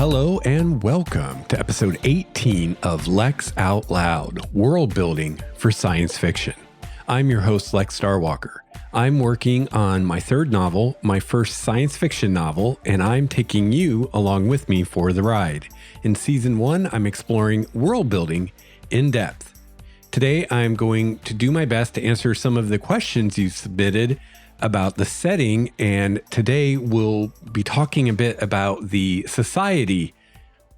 Hello and welcome to episode 18 of Lex Out Loud, world building for science fiction. I'm your host, Lex Starwalker. I'm working on my third novel, my first science fiction novel, and I'm taking you along with me for the ride. In season 1, I'm exploring world building in depth. Today, I'm going to do my best to answer some of the questions you submitted about the setting, and today we'll be talking a bit about the society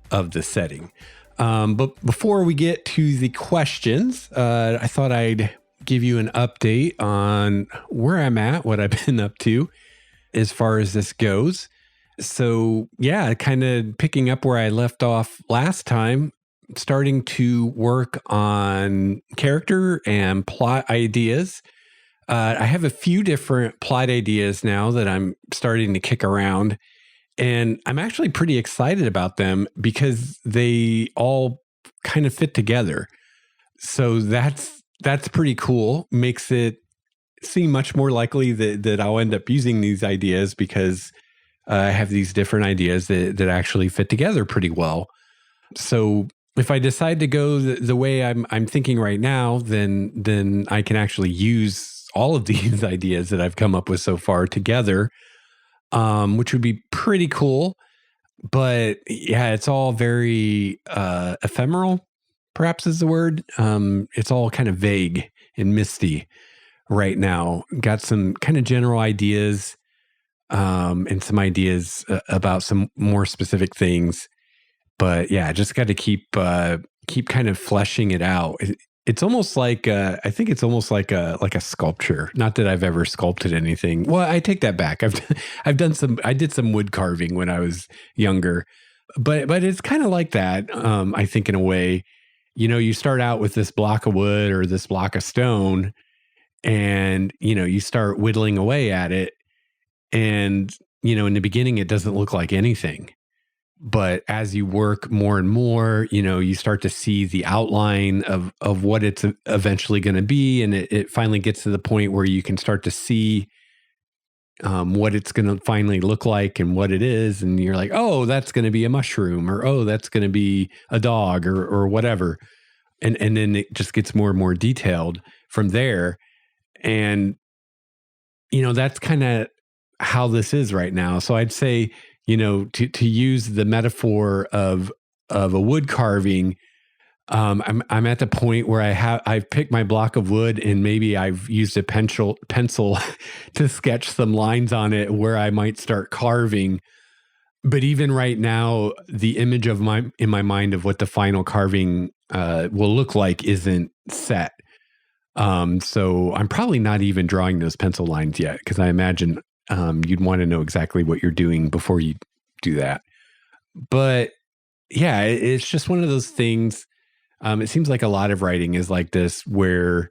of the setting. But before we get to the questions, I thought I'd give you an update on where I'm at, what I've been up to as far as this goes. So yeah, kind of picking up where I left off last time, starting to work on character and plot ideas. I have a few different plot ideas now that I'm starting to kick around, and I'm actually pretty excited about them because they all kind of fit together. So that's pretty cool. Makes it seem much more likely that I'll end up using these ideas because I have these different ideas that actually fit together pretty well. So if I decide to go the way I'm thinking right now, then I can actually use all of these ideas that I've come up with so far together, which would be pretty cool. But yeah, it's all very ephemeral, perhaps is the word. It's all kind of vague and misty right now. Got some kind of general ideas and some ideas about some more specific things. But yeah, just got to keep kind of fleshing it out. It's almost like I think it's almost like a sculpture. Not that I've ever sculpted anything. Well, I take that back. I did some wood carving when I was younger, but it's kind of like that. I think in a way, you start out with this block of wood or this block of stone, and you start whittling away at it, and in the beginning it doesn't look like anything. But as you work more and more, you start to see the outline of what it's eventually going to be. And it finally gets to the point where you can start to see what it's going to finally look like and what it is. And you're like, oh, that's going to be a mushroom, or, oh, that's going to be a dog, or whatever. And then it just gets more and more detailed from there. And, that's kind of how this is right now. So I'd say, to use the metaphor of a wood carving, I'm at the point where I've picked my block of wood and maybe I've used a pencil to sketch some lines on it where I might start carving. But even right now, the image in my mind of what the final carving will look like isn't set. So I'm probably not even drawing those pencil lines yet, because I imagine you'd want to know exactly what you're doing before you do that. But yeah, it's just one of those things. It seems like a lot of writing is like this, where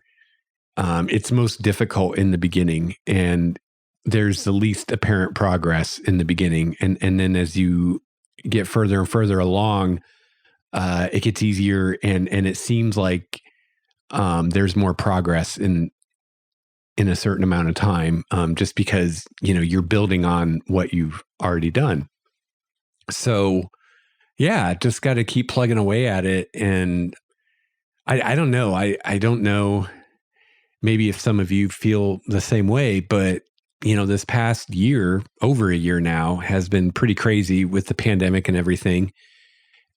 it's most difficult in the beginning and there's the least apparent progress in the beginning. And then as you get further and further along, it gets easier and it seems like there's more progress in a certain amount of time, just because, you're building on what you've already done. So yeah, just got to keep plugging away at it. And I don't know. I don't know maybe if some of you feel the same way, but this past year, over a year now, has been pretty crazy with the pandemic and everything.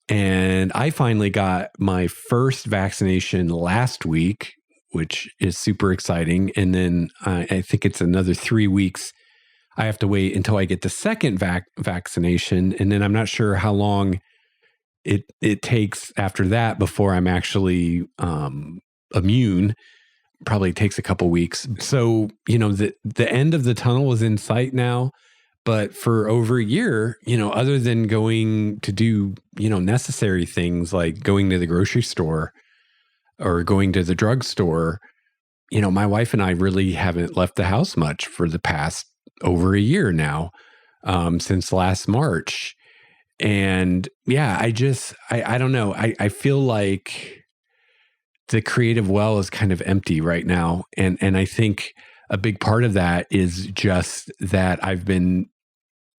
And I finally got my first vaccination last week, which is super exciting. And then I think it's another 3 weeks. I have to wait until I get the second vaccination. And then I'm not sure how long it takes after that before I'm actually immune. Probably takes a couple weeks. So, the end of the tunnel is in sight now. But for over a year, other than going to do, necessary things like going to the grocery store or going to the drugstore, my wife and I really haven't left the house much for the past over a year now, since last March. And yeah, I don't know. I feel like the creative well is kind of empty right now. And I think a big part of that is just that I've been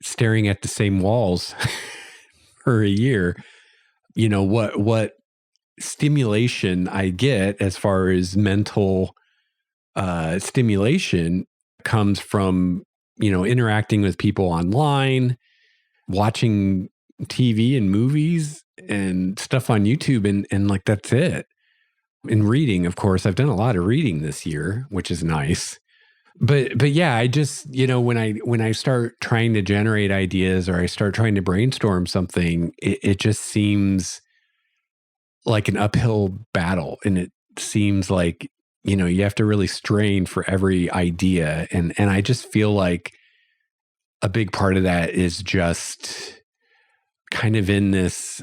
staring at the same walls over a year, what stimulation I get as far as mental stimulation comes from, interacting with people online, watching TV and movies and stuff on YouTube, and like that's it. And reading, of course, I've done a lot of reading this year, which is nice. But yeah, I just, when I start trying to generate ideas or I start trying to brainstorm something, it just seems like an uphill battle. And it seems like, you have to really strain for every idea. And I just feel like a big part of that is just kind of in this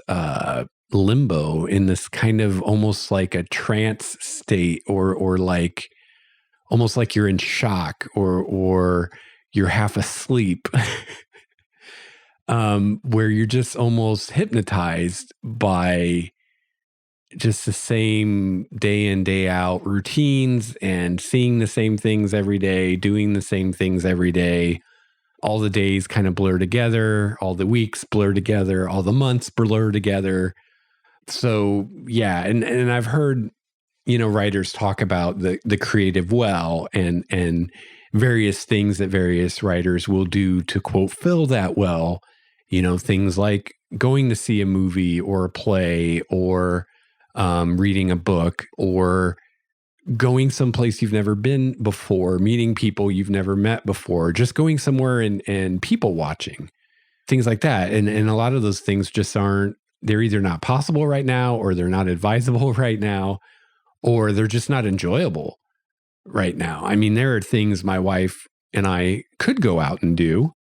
limbo, in this kind of almost like a trance state, or like almost like you're in shock, or you're half asleep, where you're just almost hypnotized by just the same day in, day out routines and seeing the same things every day, doing the same things every day. All the days kind of blur together, all the weeks blur together, all the months blur together. So yeah, and I've heard, writers talk about the creative well, and various things that various writers will do to, quote, fill that well. Things like going to see a movie or a play, or reading a book, or going someplace you've never been before, meeting people you've never met before, just going somewhere and people watching, things like that. And a lot of those things just they're either not possible right now, or they're not advisable right now, or they're just not enjoyable right now. I mean, there are things my wife and I could go out and do,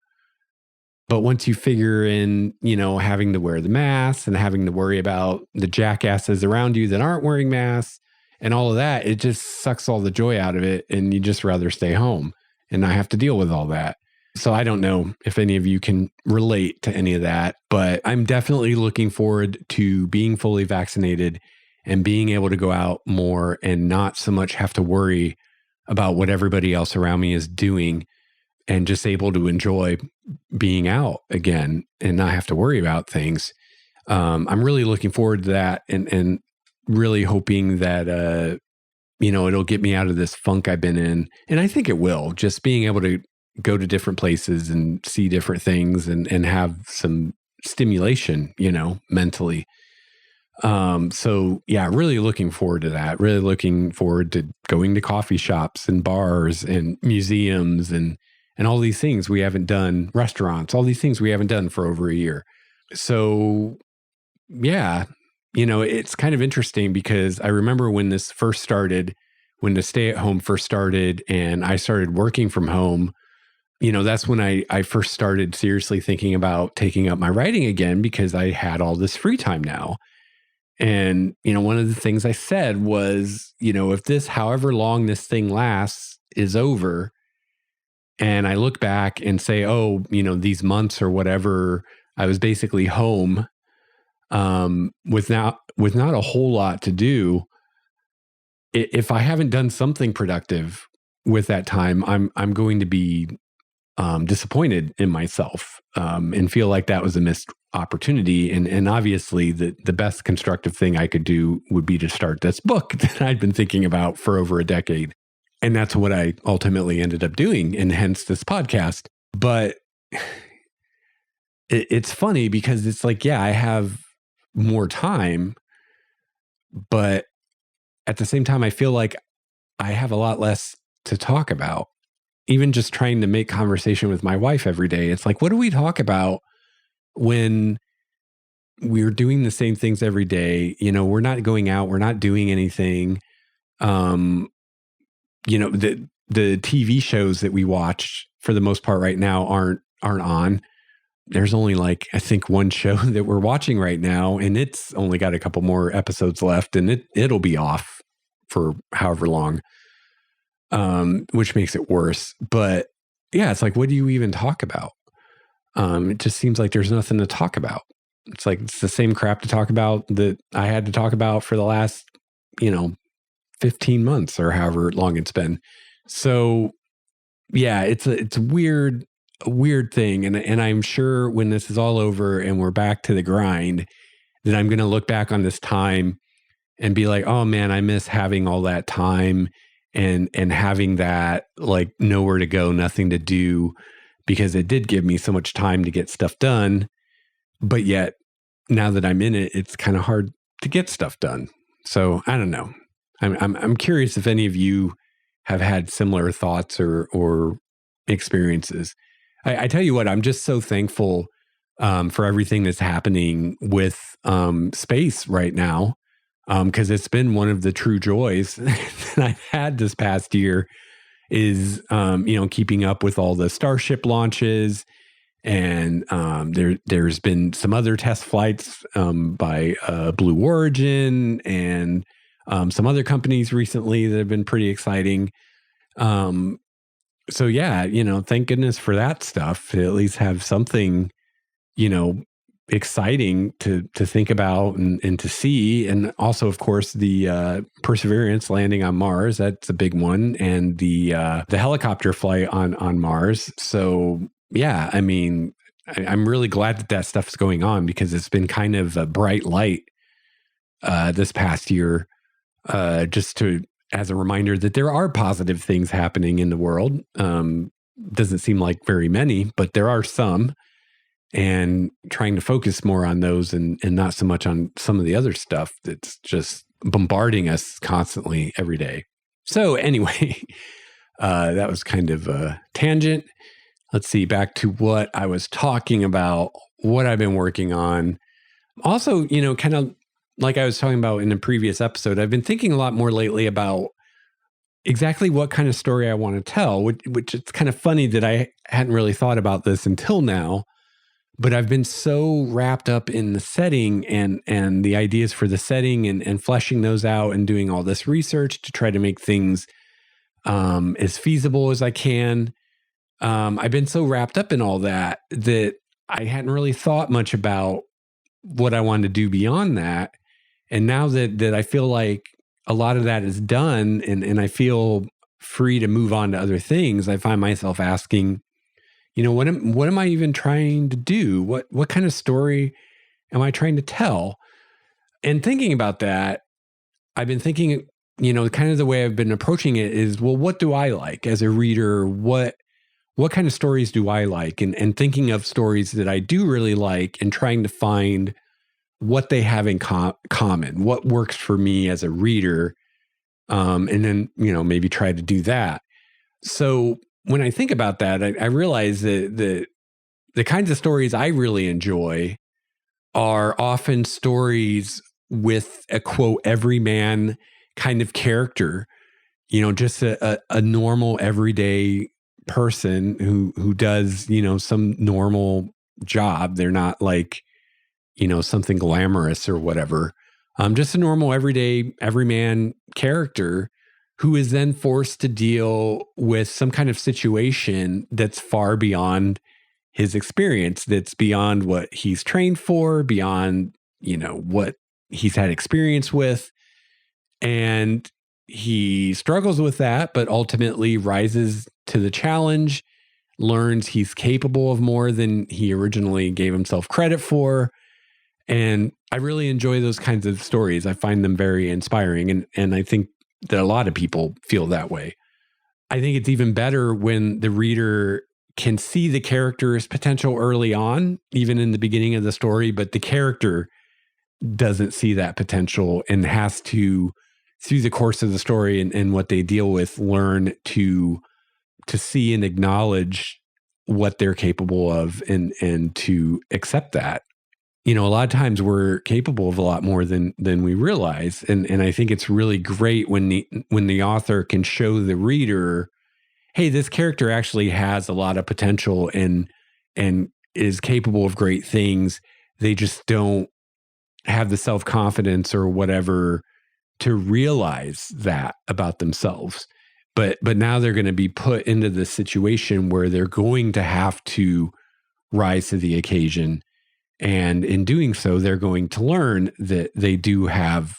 but once you figure in, having to wear the mask and having to worry about the jackasses around you that aren't wearing masks and all of that, it just sucks all the joy out of it. And you just rather stay home and not have to deal with all that. So I don't know if any of you can relate to any of that, but I'm definitely looking forward to being fully vaccinated and being able to go out more and not so much have to worry about what everybody else around me is doing, and just able to enjoy being out again and not have to worry about things. I'm really looking forward to that, and really hoping that, it'll get me out of this funk I've been in. And I think it will, just being able to go to different places and see different things and have some stimulation, mentally. So yeah, really looking forward to that. Really looking forward to going to coffee shops and bars and museums and all these things we haven't done, restaurants, all these things we haven't done for over a year. So yeah, it's kind of interesting because I remember when this first started, when the stay at home first started and I started working from home, that's when I first started seriously thinking about taking up my writing again, because I had all this free time now. And, one of the things I said was, if this, however long this thing lasts, is over, and I look back and say, oh, these months or whatever, I was basically home, with not a whole lot to do. If I haven't done something productive with that time, I'm going to be disappointed in myself, and feel like that was a missed opportunity. And obviously the best constructive thing I could do would be to start this book that I'd been thinking about for over a decade. And that's what I ultimately ended up doing, and hence this podcast. But it's funny because it's like, yeah, I have more time, but at the same time, I feel like I have a lot less to talk about. Even just trying to make conversation with my wife every day, it's like, what do we talk about when we're doing the same things every day? We're not going out, we're not doing anything. The TV shows that we watch for the most part right now aren't on. There's only I think one show that we're watching right now, and it's only got a couple more episodes left, and it'll be off for however long. Which makes it worse. But yeah, it's like, what do you even talk about? It just seems like there's nothing to talk about. It's like, it's the same crap to talk about that I had to talk about for the last, 15 months or however long it's been. So yeah, it's weird a weird thing. And I'm sure when this is all over and we're back to the grind, that I'm going to look back on this time and be like, oh man, I miss having all that time and having that like nowhere to go, nothing to do, because it did give me so much time to get stuff done. But yet now that I'm in it, it's kind of hard to get stuff done. So I don't know. I'm curious if any of you have had similar thoughts or experiences. I tell you what, I'm just so thankful for everything that's happening with space right now, because it's been one of the true joys that I've had this past year is, keeping up with all the Starship launches. And there's been some other test flights by Blue Origin and some other companies recently that have been pretty exciting. So yeah, thank goodness for that stuff to at least have something, exciting to think about and to see. And also, of course, the Perseverance landing on Mars, that's a big one. And the helicopter flight on Mars. So yeah, I mean, I'm really glad that stuff's going on because it's been kind of a bright light this past year, just as a reminder that there are positive things happening in the world. Doesn't seem like very many, but there are some, and trying to focus more on those and not so much on some of the other stuff that's just bombarding us constantly every day. So anyway, that was kind of a tangent. Let's see, back to what I was talking about, what I've been working on. Also, kind of like I was talking about in a previous episode, I've been thinking a lot more lately about exactly what kind of story I want to tell, which it's kind of funny that I hadn't really thought about this until now, but I've been so wrapped up in the setting and the ideas for the setting and fleshing those out and doing all this research to try to make things as feasible as I can. I've been so wrapped up in all that I hadn't really thought much about what I wanted to do beyond that. And now that I feel like a lot of that is done and I feel free to move on to other things, I find myself asking, what am I even trying to do? What kind of story am I trying to tell? And thinking about that, I've been thinking, kind of the way I've been approaching it is, well, what do I like as a reader? What kind of stories do I like? And thinking of stories that I do really like and trying to find what they have in common, what works for me as a reader, and then, maybe try to do that. So when I think about that, I realize that the kinds of stories I really enjoy are often stories with a quote, everyman kind of character, just a normal everyday person who does, some normal job. They're not like, something glamorous or whatever. Just a normal everyman character who is then forced to deal with some kind of situation that's far beyond his experience, that's beyond what he's trained for, beyond, what he's had experience with. And he struggles with that, but ultimately rises to the challenge, learns he's capable of more than he originally gave himself credit for. And I really enjoy those kinds of stories. I find them very inspiring. And I think that a lot of people feel that way. I think it's even better when the reader can see the character's potential early on, even in the beginning of the story, but the character doesn't see that potential and has to, through the course of the story and what they deal with, learn to see and acknowledge what they're capable of and to accept that. A lot of times we're capable of a lot more than we realize. And I think it's really great when the author can show the reader, hey, this character actually has a lot of potential and is capable of great things. They just don't have the self-confidence or whatever to realize that about themselves. But now they're going to be put into this situation where they're going to have to rise to the occasion. And in doing so, they're going to learn that they do have,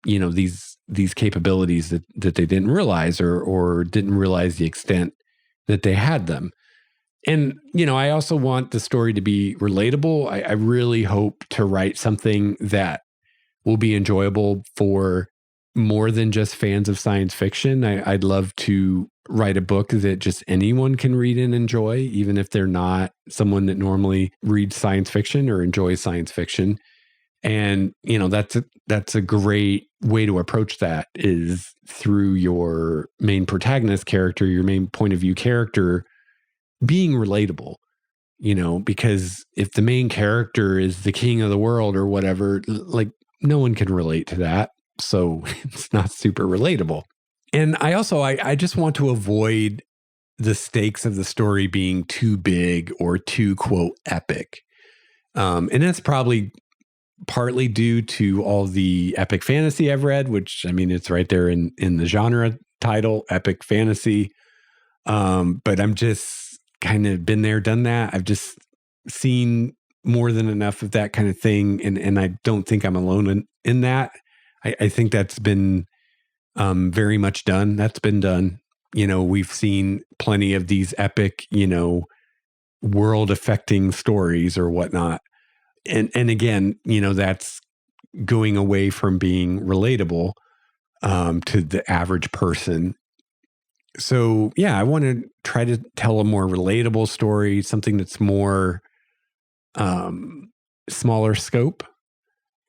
these capabilities that they didn't realize or didn't realize the extent that they had them. And, I also want the story to be relatable. I really hope to write something that will be enjoyable for more than just fans of science fiction. I'd love to write a book that just anyone can read and enjoy, even if they're not someone that normally reads science fiction or enjoys science fiction. And, that's a great way to approach that, is through your main protagonist character, your main point of view character being relatable, because if the main character is the king of the world or whatever, like no one can relate to that. So it's not super relatable. And I just want to avoid the stakes of the story being too big or too, quote, epic. And that's probably partly due to all the epic fantasy I've read, which, I mean, it's right there in the genre title, epic fantasy. But I'm just kind of been there, done that. I've just seen more than enough of that kind of thing. And I don't think I'm alone in that. I think that's been very much done. That's been done. We've seen plenty of these epic, world affecting stories or whatnot. And again, that's going away from being relatable to the average person. So yeah, I want to try to tell a more relatable story, something that's more smaller scope.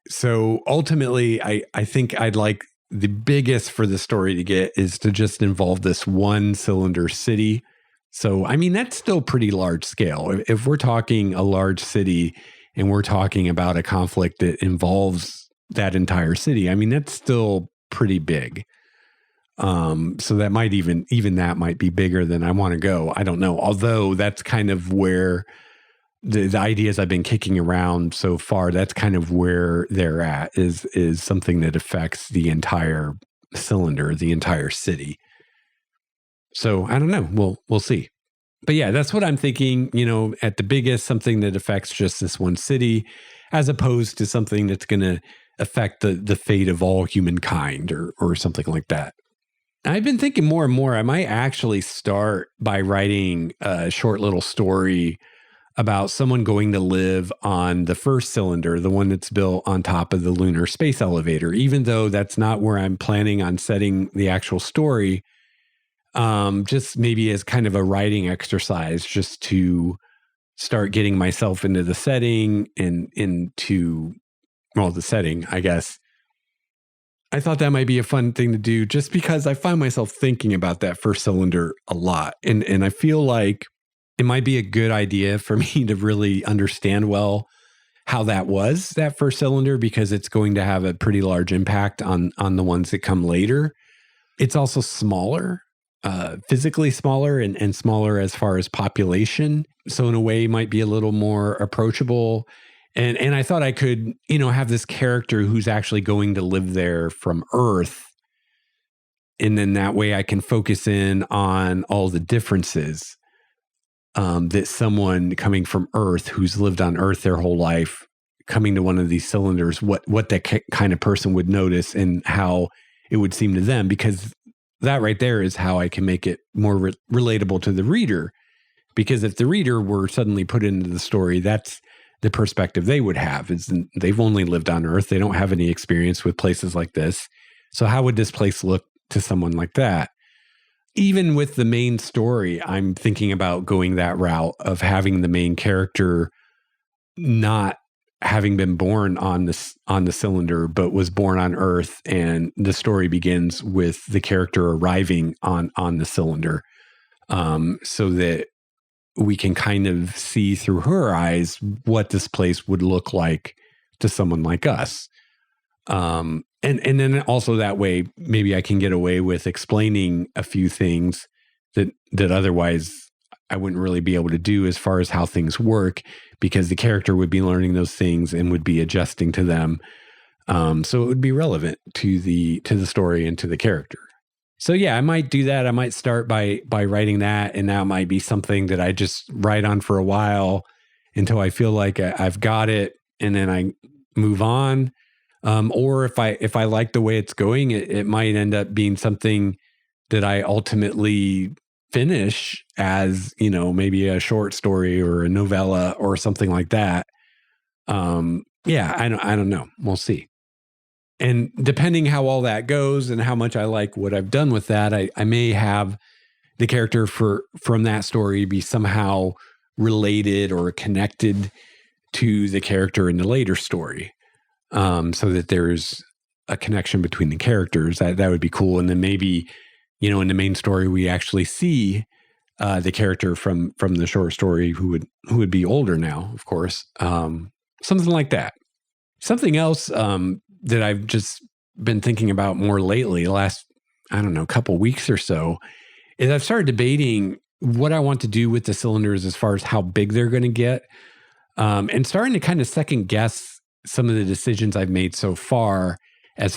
So ultimately, I think I'd like the biggest for the story to get is to just involve this one cylinder city. So, I mean, that's still pretty large scale. If we're talking a large city and we're talking about a conflict that involves that entire city, I mean, that's still pretty big. So that might even that might be bigger than I want to go. I don't know. Although that's kind of where the ideas I've been kicking around so far, that's kind of where they're at, is something that affects the entire cylinder, the entire city. So I don't know. We'll see. But yeah, that's what I'm thinking, at the biggest, something that affects just this one city, as opposed to something that's going to affect the fate of all humankind or something like that. I've been thinking more and more, I might actually start by writing a short little story about someone going to live on the first cylinder, the one that's built on top of the lunar space elevator, even though that's not where I'm planning on setting the actual story. Just maybe as kind of a writing exercise, just to start getting myself into the setting and into, the setting, I guess. I thought that might be a fun thing to do, just because I find myself thinking about that first cylinder a lot. And I feel like it might be a good idea for me to really understand well how that was, that first cylinder, because it's going to have a pretty large impact on the ones that come later. It's also smaller, physically smaller, and smaller as far as population. So in a way, might be a little more approachable. And I thought I could, have this character who's actually going to live there from Earth. And then that way I can focus in on all the differences that someone coming from Earth, who's lived on Earth their whole life, coming to one of these cylinders, what that kind of person would notice and how it would seem to them. Because that right there is how I can make it more relatable to the reader. Because if the reader were suddenly put into the story, that's the perspective they would have. Is they've only lived on Earth. They don't have any experience with places like this. So how would this place look to someone like that? Even with the main story, I'm thinking about going that route of having the main character not having been born on the cylinder, but was born on Earth, and the story begins with the character arriving on the cylinder, so that we can kind of see through her eyes what this place would look like to someone like us. And then also that way, maybe I can get away with explaining a few things that otherwise I wouldn't really be able to do, as far as how things work, because the character would be learning those things and would be adjusting to them. So it would be relevant to the story and to the character. So yeah, I might do that. I might start by writing that, and that might be something that I just write on for a while until I feel like I've got it, and then I move on. Or if I like the way it's going, it might end up being something that I ultimately finish as, maybe a short story or a novella or something like that. I don't know. We'll see. And depending how all that goes and how much I like what I've done with that, I may have the character from that story be somehow related or connected to the character in the later story, so that there's a connection between the characters. That would be cool. And then maybe, in the main story, we actually see the character from the short story who would be older now, of course. Something like that. Something else that I've just been thinking about more lately, the last, couple weeks or so, is I've started debating what I want to do with the cylinders as far as how big they're going to get, and starting to kind of second guess some of the decisions I've made so far as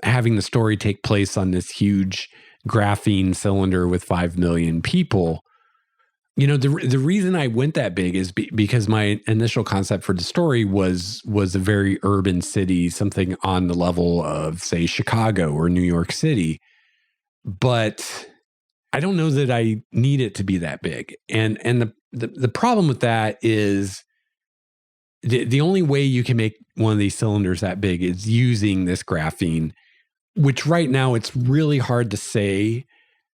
having the story take place on this huge graphene cylinder with 5 million people. The reason I went that big is because my initial concept for the story was a very urban city, something on the level of, say, Chicago or New York City. But I don't know that I need it to be that big. And the problem with that is the only way you can make one of these cylinders that big is using this graphene, which right now it's really hard to say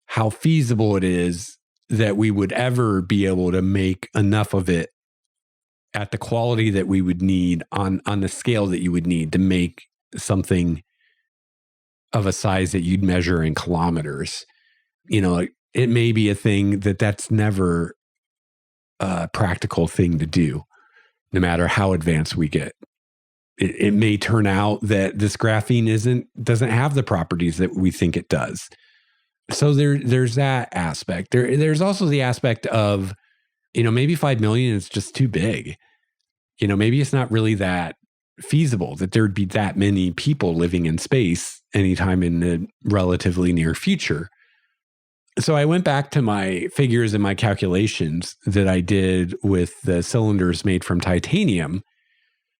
how feasible it is that we would ever be able to make enough of it at the quality that we would need on the scale that you would need to make something of a size that you'd measure in kilometers. It may be a thing that's never a practical thing to do, no matter how advanced we get. It may turn out that this graphene doesn't have the properties that we think it does. So there's that aspect. There's also the aspect of, maybe 5 million is just too big. Maybe it's not really that feasible that there'd be that many people living in space anytime in the relatively near future. So I went back to my figures and my calculations that I did with the cylinders made from titanium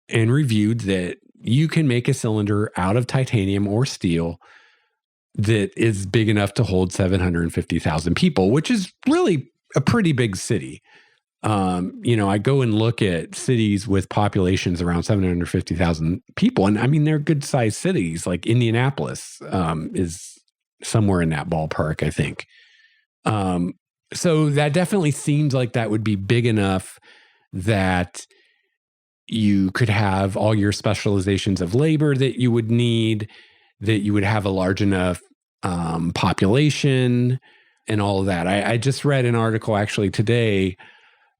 and reviewed that you can make a cylinder out of titanium or steel that is big enough to hold 750,000 people, which is really a pretty big city. I go and look at cities with populations around 750,000 people, and they're good sized cities. Like Indianapolis is somewhere in that ballpark, I think. So that definitely seems like that would be big enough that you could have all your specializations of labor that you would need, that you would have a large enough population and all of that. I just read an article actually today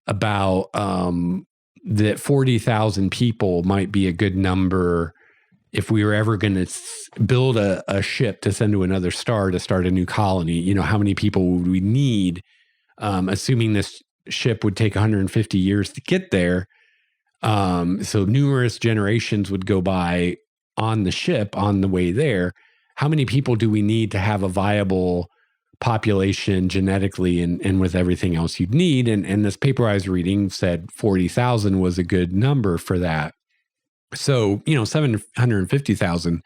about that 40,000 people might be a good number if we were ever going to build a ship to send to another star to start a new colony. How many people would we need, assuming this ship would take 150 years to get there? So numerous generations would go by on the ship on the way there. How many people do we need to have a viable population genetically and with everything else you'd need? And this paper I was reading said 40,000 was a good number for that. So, 750,000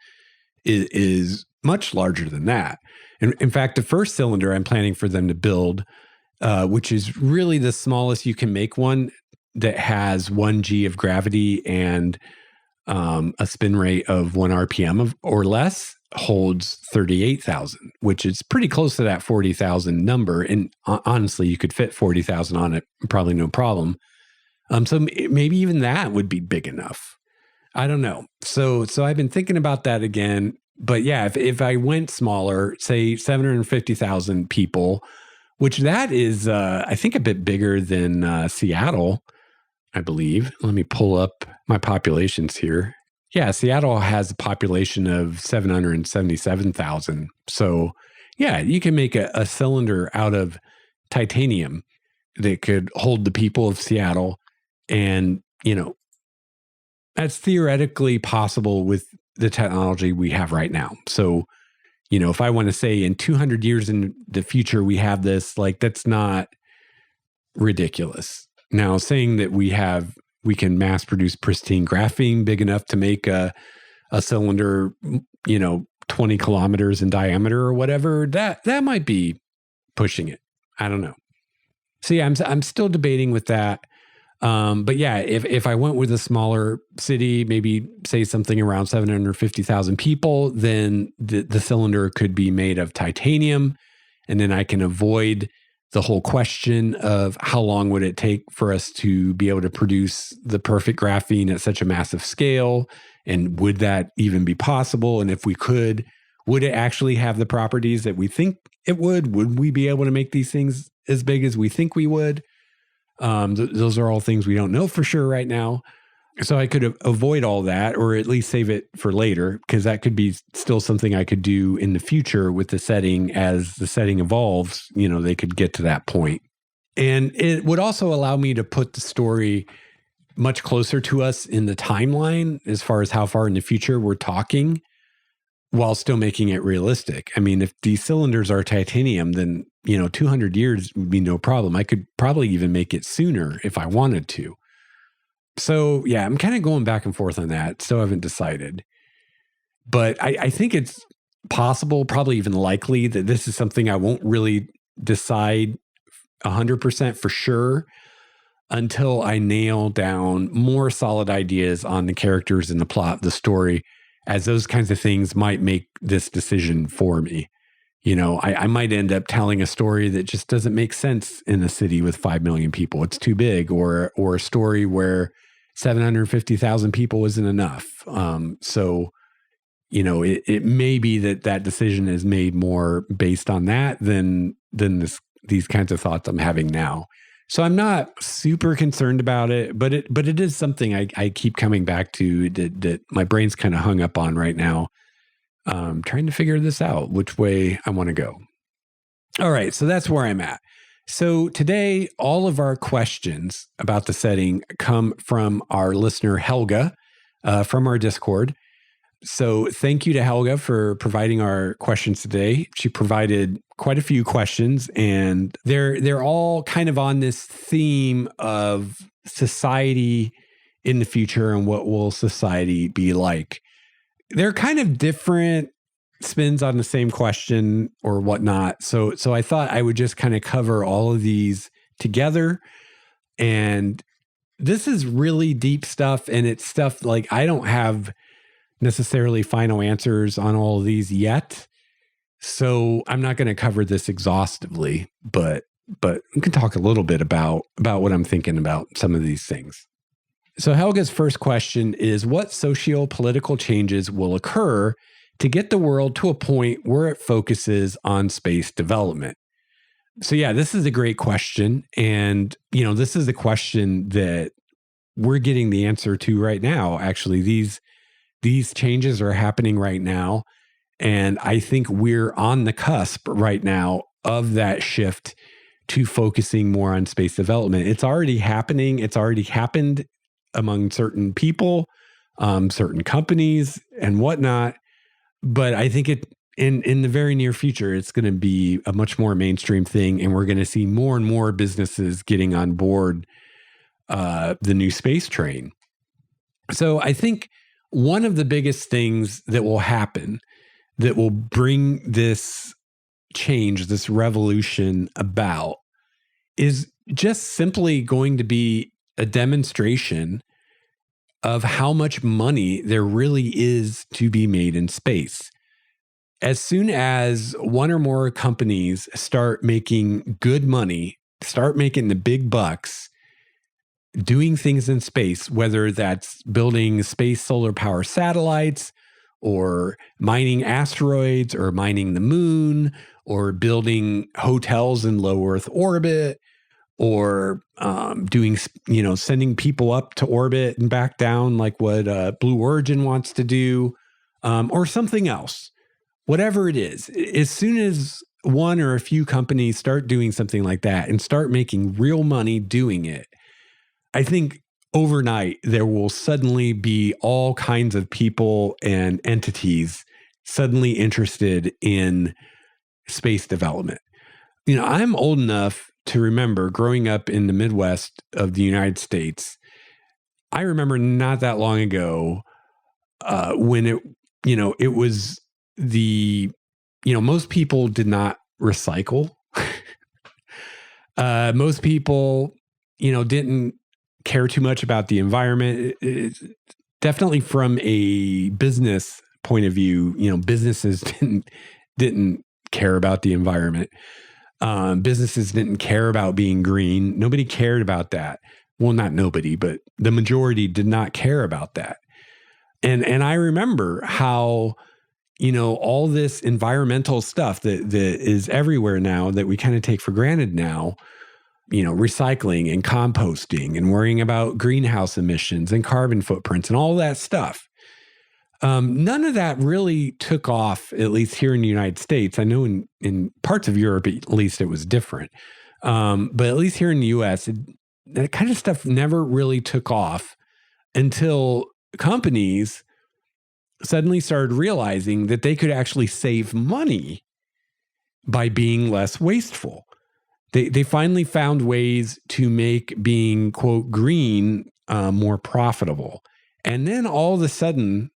is much larger than that. And in fact, the first cylinder I'm planning for them to build, which is really the smallest you can make one, that has 1 G of gravity and a spin rate of 1 RPM or less, holds 38,000, which is pretty close to that 40,000 number. And honestly, you could fit 40,000 on it, probably no problem. So maybe even that would be big enough. I don't know. So I've been thinking about that again. But yeah, if I went smaller, say 750,000 people, which that is, I think, a bit bigger than Seattle, I believe. Let me pull up my populations here. Yeah, Seattle has a population of 777,000. So yeah, you can make a cylinder out of titanium that could hold the people of Seattle. And, that's theoretically possible with the technology we have right now. So, if I want to say in 200 years in the future, we have this, that's not ridiculous. Now, saying that we can mass produce pristine graphene big enough to make a cylinder, 20 kilometers in diameter or whatever, that might be pushing it. I don't know. So yeah, I'm still debating with that. But yeah, if I went with a smaller city, maybe say something around 750,000 people, then the cylinder could be made of titanium, and then I can avoid the whole question of how long would it take for us to be able to produce the perfect graphene at such a massive scale, and would that even be possible? And if we could, would it actually have the properties that we think it would? Would we be able to make these things as big as we think we would? Those are all things we don't know for sure right now. So I could avoid all that, or at least save it for later, because that could be still something I could do in the future with the setting. As the setting evolves, they could get to that point. And it would also allow me to put the story much closer to us in the timeline as far as how far in the future we're talking, while still making it realistic. I mean, if these cylinders are titanium, then 200 years would be no problem. I could probably even make it sooner if I wanted to. So yeah, I'm kind of going back and forth on that. Still haven't decided. But I think it's possible, probably even likely, that this is something I won't really decide 100% for sure until I nail down more solid ideas on the characters and the plot, the story, as those kinds of things might make this decision for me. I might end up telling a story that just doesn't make sense in a city with 5 million people. It's too big, or a story where 750,000 people isn't enough. So, it may be that decision is made more based on that than these kinds of thoughts I'm having now. So I'm not super concerned about it, but it is something I keep coming back to that my brain's kind of hung up on right now. Trying to figure this out, which way I want to go. All right, so that's where I'm at. So today, all of our questions about the setting come from our listener, Helga, from our Discord. So thank you to Helga for providing our questions today. She provided quite a few questions, and they're all kind of on this theme of society in the future and what will society be like. They're kind of different spins on the same question or whatnot. So I thought I would just kind of cover all of these together. And this is really deep stuff. And it's stuff like I don't have necessarily final answers on all of these yet. So I'm not going to cover this exhaustively, but we can talk a little bit about what I'm thinking about some of these things. So Helga's first question is, what socio-political changes will occur to get the world to a point where it focuses on space development? So yeah, this is a great question. And, this is the question that we're getting the answer to right now. Actually, these changes are happening right now. And I think we're on the cusp right now of that shift to focusing more on space development. It's already happening. It's already happened among certain people, certain companies and whatnot. But I think in the very near future, it's going to be a much more mainstream thing. And we're going to see more and more businesses getting on board the new space train. So I think one of the biggest things that will happen that will bring this change, this revolution about, is just simply going to be a demonstration of how much money there really is to be made in space. As soon as one or more companies start making good money, start making the big bucks, doing things in space, whether that's building space solar power satellites, or mining asteroids, or mining the moon, or building hotels in low Earth orbit, or doing, sending people up to orbit and back down like what Blue Origin wants to do, or something else. Whatever it is, as soon as one or a few companies start doing something like that and start making real money doing it, I think overnight there will suddenly be all kinds of people and entities suddenly interested in space development. I'm old enough to remember growing up in the Midwest of the United States. I remember not that long ago when it was most people did not recycle. Most people, didn't care too much about the environment. Definitely from a business point of view, businesses didn't care about the environment. Businesses didn't care about being green. Nobody cared about that. Well, not nobody, but the majority did not care about that. And I remember how, all this environmental stuff that is everywhere now that we kind of take for granted now, recycling and composting and worrying about greenhouse emissions and carbon footprints and all that stuff. None of that really took off, at least here in the United States. I know in parts of Europe, at least it was different. But at least here in the US, that kind of stuff never really took off until companies suddenly started realizing that they could actually save money by being less wasteful. They finally found ways to make being, quote, green more profitable. And then all of a sudden,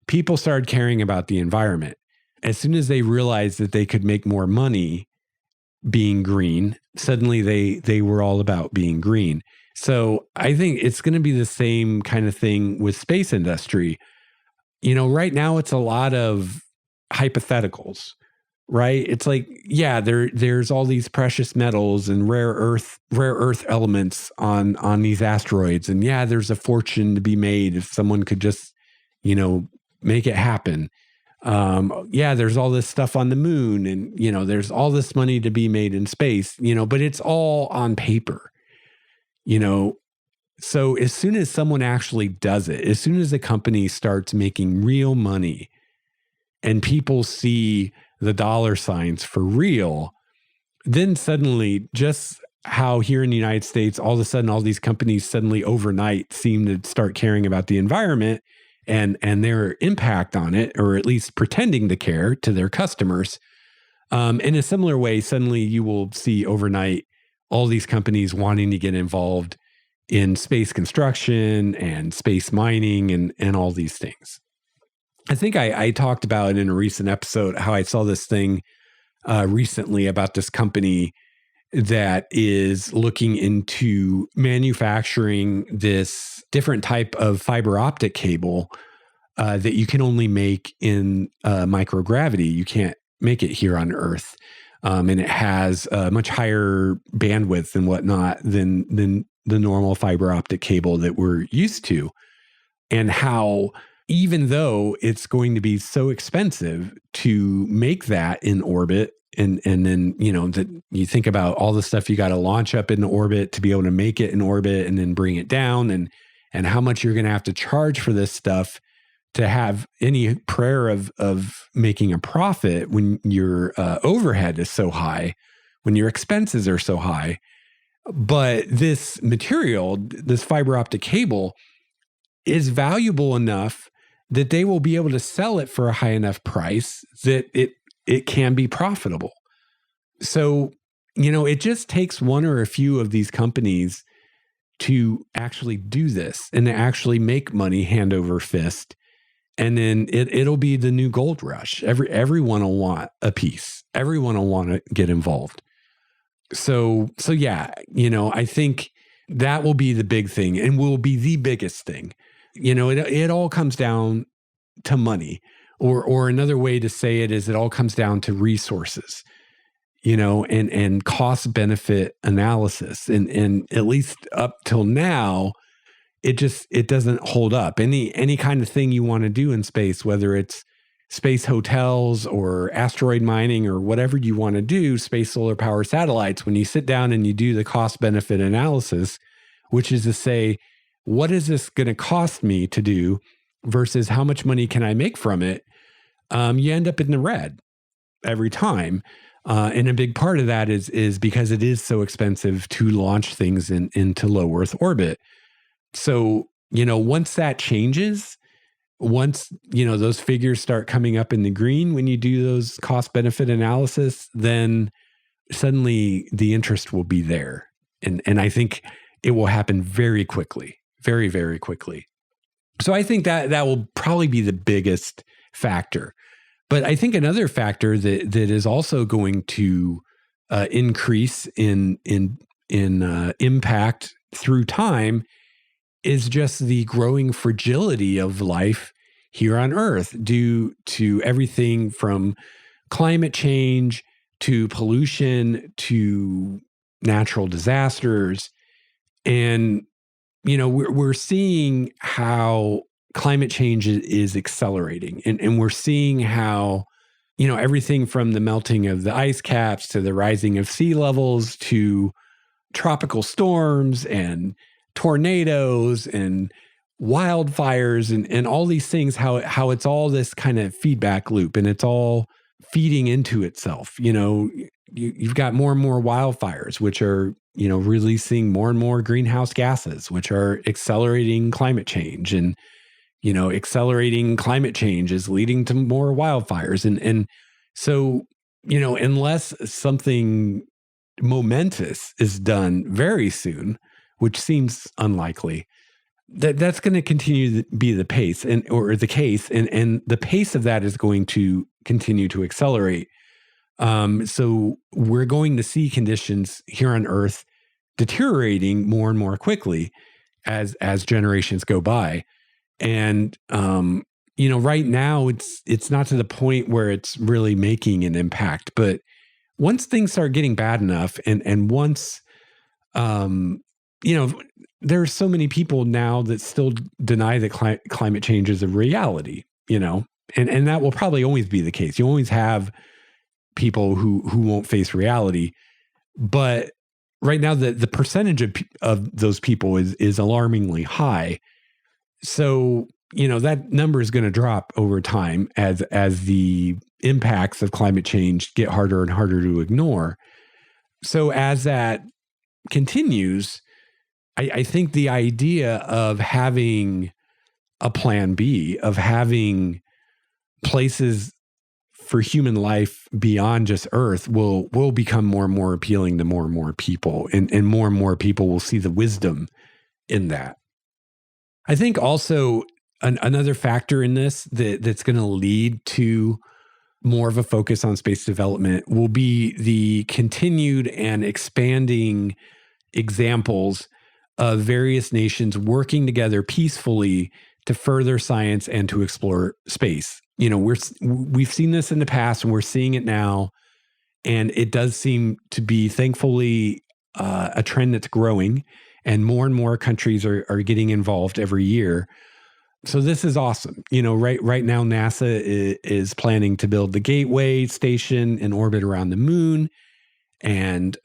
people started caring about the environment. As soon as they realized that they could make more money being green, suddenly they were all about being green. So I think it's going to be the same kind of thing with space industry. Right now it's a lot of hypotheticals, right? It's like, yeah, there's all these precious metals and rare earth elements on these asteroids. And yeah, there's a fortune to be made if someone could just, make it happen. Yeah, there's all this stuff on the moon and, there's all this money to be made in space, but it's all on paper, So as soon as someone actually does it, as soon as a company starts making real money and people see the dollar signs for real, then suddenly, just how here in the United States, all of a sudden, all these companies suddenly overnight seem to start caring about the environment and their impact on it, or at least pretending to care to their customers. In a similar way, suddenly you will see overnight all these companies wanting to get involved in space construction and space mining and all these things. I think I talked about in a recent episode how I saw this thing recently about this company that is looking into manufacturing this different type of fiber optic cable that you can only make in microgravity. You can't make it here on Earth. And it has a much higher bandwidth and whatnot than the normal fiber optic cable that we're used to. And how, even though it's going to be so expensive to make that in orbit, and then, that you think about all the stuff you got to launch up in orbit to be able to make it in orbit and then bring it down, and how much you're going to have to charge for this stuff to have any prayer of making a profit when your overhead is so high, when your expenses are so high. But this material, this fiber optic cable, is valuable enough that they will be able to sell it for a high enough price that it can be profitable. So, it just takes one or a few of these companies to actually do this and to actually make money hand over fist. And then it'll be the new gold rush. Everyone will want a piece. Everyone will want to get involved. So yeah, I think that will be the big thing and will be the biggest thing. It all comes down to money, or another way to say it is it all comes down to resources, and cost benefit analysis. And at least up till now, it doesn't hold up. Any kind of thing you want to do in space, whether it's space hotels or asteroid mining or whatever you want to do, space solar power satellites, when you sit down and you do the cost benefit analysis, which is to say, what is this going to cost me to do versus how much money can I make from it? You end up in the red every time. And a big part of that is because it is so expensive to launch things into low Earth orbit. So, once that changes, once, those figures start coming up in the green, when you do those cost benefit analysis, then suddenly the interest will be there. And I think it will happen very quickly, very, very quickly. So I think that will probably be the biggest factor. But I think another factor that is also going to increase in impact through time is just the growing fragility of life here on Earth due to everything from climate change to pollution to natural disasters. And, we're seeing how climate change is accelerating. And we're seeing how, everything from the melting of the ice caps to the rising of sea levels to tropical storms and tornadoes and wildfires and all these things, how it's all this kind of feedback loop and it's all feeding into itself. You've got more and more wildfires, which are, releasing more and more greenhouse gases, which are accelerating climate change. And, accelerating climate change is leading to more wildfires. And so, unless something momentous is done very soon, which seems unlikely, that's going to continue to be the pace or the case. And the pace of that is going to continue to accelerate. So we're going to see conditions here on Earth deteriorating more and more quickly as generations go by. And, right now it's not to the point where it's really making an impact, but once things start getting bad enough and once, there's so many people now that still deny that climate change is a reality, and that will probably always be the case. You always have people who won't face reality, but right now the percentage of those people is alarmingly high. So, that number is going to drop over time as the impacts of climate change get harder and harder to ignore. So as that continues, I think the idea of having a plan B, of having places for human life beyond just Earth will become more and more appealing to more and more people, and more people will see the wisdom in that. I think also another factor in this that's going to lead to more of a focus on space development will be the continued and expanding examples of various nations working together peacefully to further science and to explore space. We've seen this in the past and we're seeing it now. And it does seem to be, thankfully, a trend that's growing, and more countries are getting involved every year. So this is awesome. Right now, NASA is planning to build the Gateway station in orbit around the moon, and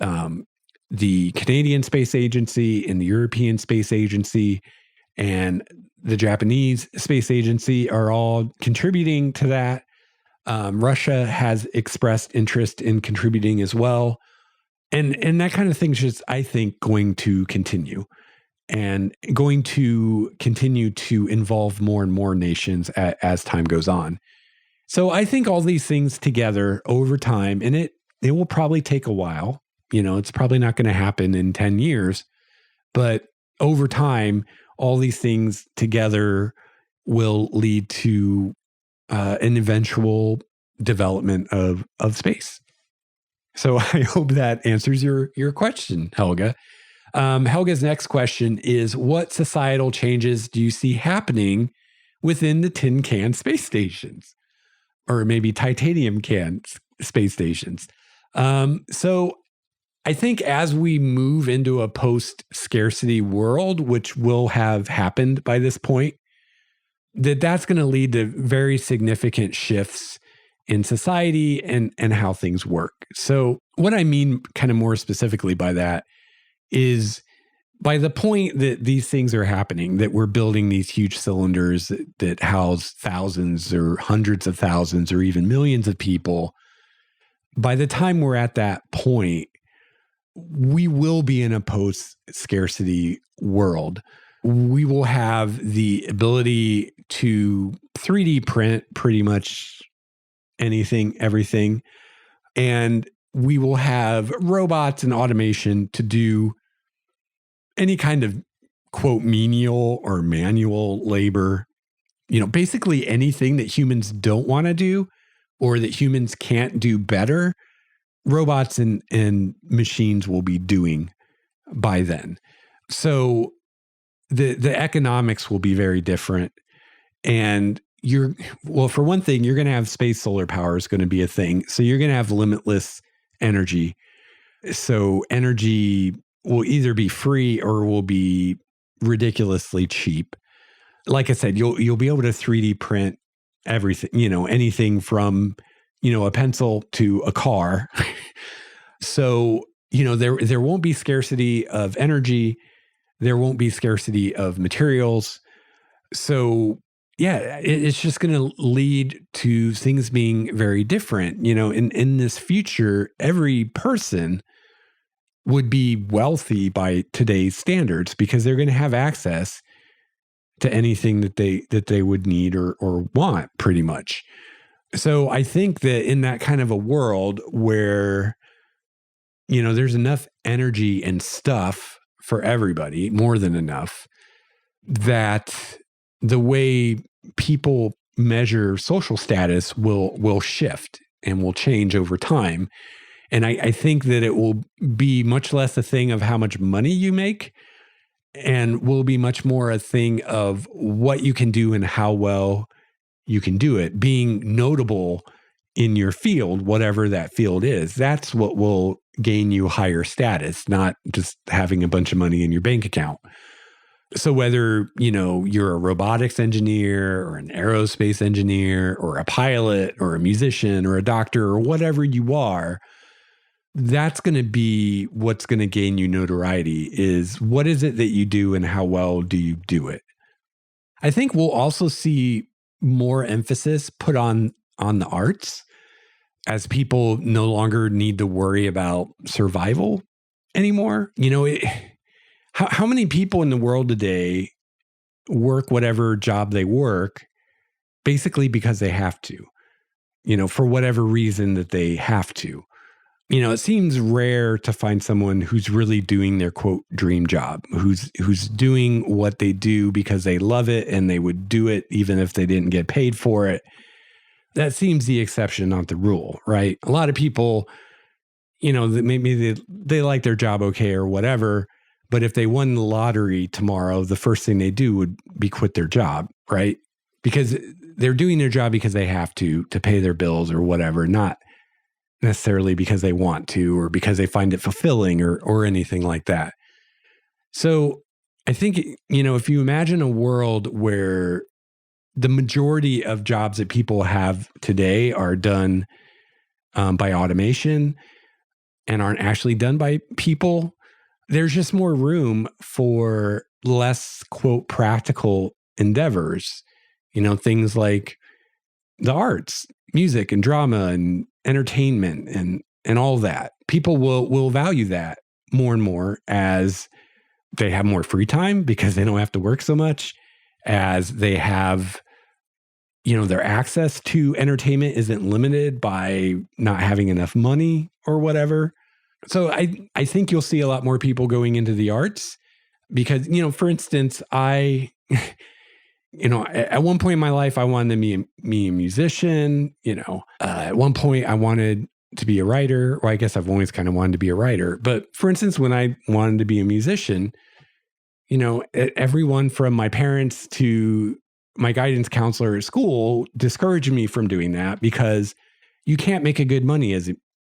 the Canadian Space Agency and the European Space Agency and the Japanese Space Agency are all contributing to that. Russia has expressed interest in contributing as well. And that kind of thing is just, I think, going to continue and going to continue to involve more and more nations as time goes on. So I think all these things together over time, and it will probably take a while. It's probably not going to happen in 10 years, but over time, all these things together will lead to an eventual development of space. So I hope that answers your question, Helga. Helga's next question is, what societal changes do you see happening within the tin can space stations? Or maybe titanium can space stations? So I think as we move into a post-scarcity world, which will have happened by this point, that's going to lead to very significant shifts in society and how things work. So what I mean kind of more specifically by that is, by the point that these things are happening, that we're building these huge cylinders that house thousands or hundreds of thousands or even millions of people, by the time we're at that point, we will be in a post-scarcity world. We will have the ability to 3D print pretty much anything, everything. And we will have robots and automation to do any kind of, quote, menial or manual labor. Basically anything that humans don't want to do or that humans can't do better, robots and machines will be doing by then. So the economics will be very different. And for one thing, you're going to have space solar power is going to be a thing. So you're going to have limitless energy. So energy will either be free or will be ridiculously cheap. Like I said, you'll be able to 3D print everything, anything from, a pencil to a car. So, there won't be scarcity of energy. There won't be scarcity of materials. So, yeah, it's just going to lead to things being very different. In this future, every person would be wealthy by today's standards because they're going to have access to anything that they would need or want, pretty much. So I think that in that kind of a world where, there's enough energy and stuff for everybody, more than enough, that the way people measure social status will shift and will change over time. And I think that it will be much less a thing of how much money you make and will be much more a thing of what you can do and how well you can do it. Being notable in your field, whatever that field is, that's what will gain you higher status, not just having a bunch of money in your bank account. So whether, you're a robotics engineer or an aerospace engineer or a pilot or a musician or a doctor or whatever you are, that's going to be what's going to gain you notoriety is what is it that you do and how well do you do it? I think we'll also see more emphasis put on the arts as people no longer need to worry about survival anymore. How many people in the world today work whatever job they work basically because they have to, for whatever reason that they have to? It seems rare to find someone who's really doing their quote dream job, who's doing what they do because they love it and they would do it even if they didn't get paid for it. That seems the exception, not the rule, right? A lot of people, maybe they like their job okay or whatever, but if they won the lottery tomorrow, the first thing they do would be quit their job, right? Because they're doing their job because they have to pay their bills or whatever, not necessarily because they want to or because they find it fulfilling or anything like that. So I think, if you imagine a world where the majority of jobs that people have today are done by automation and aren't actually done by people, there's just more room for less, quote, practical endeavors, things like the arts, music and drama and entertainment and all that. People will value that more and more as they have more free time because they don't have to work so much, as they have, their access to entertainment isn't limited by not having enough money or whatever. So I think you'll see a lot more people going into the arts because, for instance, at one point in my life, I wanted to be a musician. At one point I wanted to be a writer, or I guess I've always kind of wanted to be a writer. But for instance, when I wanted to be a musician, everyone from my parents to my guidance counselor at school discouraged me from doing that because you can't make a good money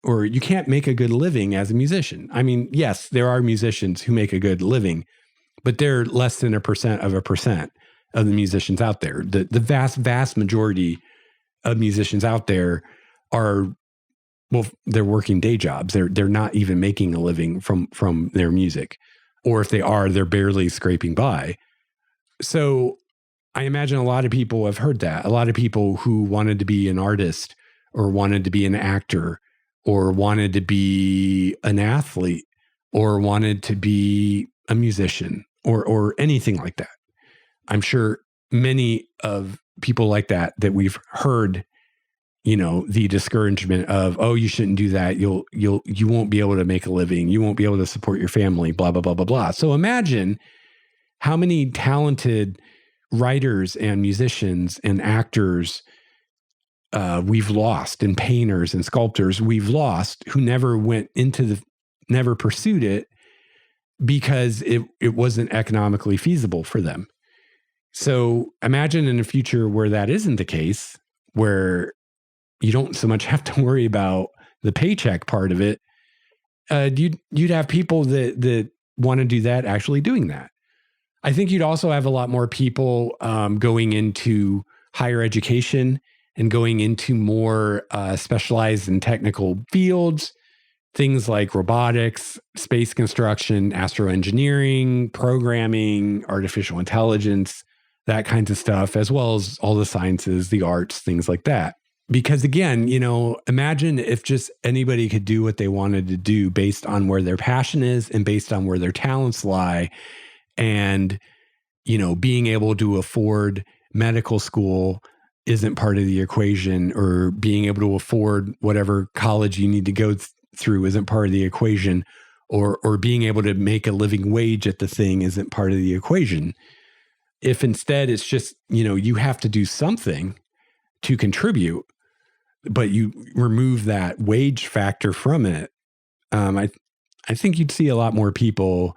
or you can't make a good living as a musician. I mean, yes, there are musicians who make a good living, but they're less than 1% of the musicians out there. The vast, vast majority of musicians out there are, they're working day jobs. They're not even making a living from their music. Or if they are, they're barely scraping by. So I imagine a lot of people have heard that. A lot of people who wanted to be an artist or wanted to be an actor or wanted to be an athlete or wanted to be a musician or anything like that. I'm sure many of people like that we've heard, the discouragement of, oh, you shouldn't do that. You won't be able to make a living. You won't be able to support your family, blah, blah, blah, blah, blah. So imagine how many talented writers and musicians and actors we've lost, and painters and sculptors we've lost who never pursued it because it wasn't economically feasible for them. So imagine in a future where that isn't the case, where you don't so much have to worry about the paycheck part of it. You'd have people that want to do that actually doing that. I think you'd also have a lot more people going into higher education and going into more specialized and technical fields, things like robotics, space construction, astroengineering, programming, artificial intelligence, that kinds of stuff, as well as all the sciences, the arts, things like that. Because again, imagine if just anybody could do what they wanted to do based on where their passion is and based on where their talents lie. And, being able to afford medical school isn't part of the equation, or being able to afford whatever college you need to go through isn't part of the equation, or being able to make a living wage at the thing isn't part of the equation. If instead it's just, you have to do something to contribute, but you remove that wage factor from it, I think you'd see a lot more people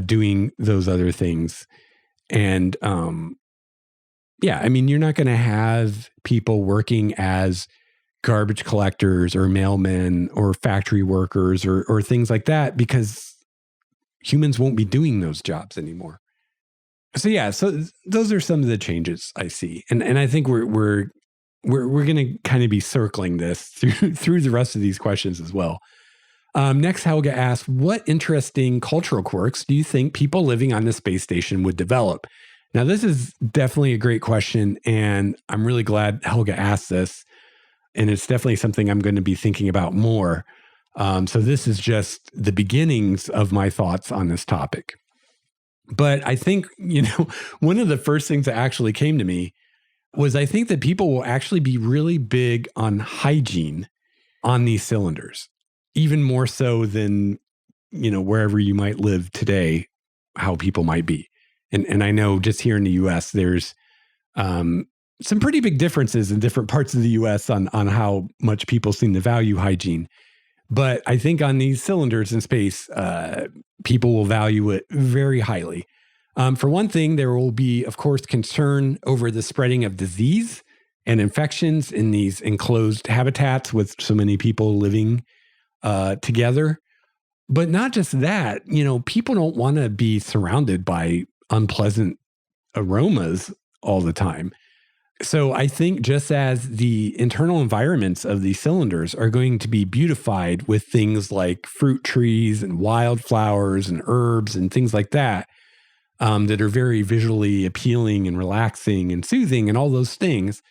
doing those other things. And you're not going to have people working as garbage collectors or mailmen or factory workers or things like that, because humans won't be doing those jobs anymore. So those are some of the changes I see, and I think we're going to kind of be circling this through the rest of these questions as well. Next, Helga asks, what interesting cultural quirks do you think people living on the space station would develop? Now, this is definitely a great question, and I'm really glad Helga asked this, and it's definitely something I'm going to be thinking about more. So this is just the beginnings of my thoughts on this topic. But I think, one of the first things that actually came to me was I think that people will actually be really big on hygiene on these cylinders, even more so than, wherever you might live today, how people might be. And I know just here in the US, there's some pretty big differences in different parts of the US on how much people seem to value hygiene. But I think on these cylinders in space, people will value it very highly. For one thing, there will be, of course, concern over the spreading of disease and infections in these enclosed habitats with so many people living together. But not just that, people don't want to be surrounded by unpleasant aromas all the time. So I think just as the internal environments of these cylinders are going to be beautified with things like fruit trees and wildflowers and herbs and things like that, that are very visually appealing and relaxing and soothing and all those things,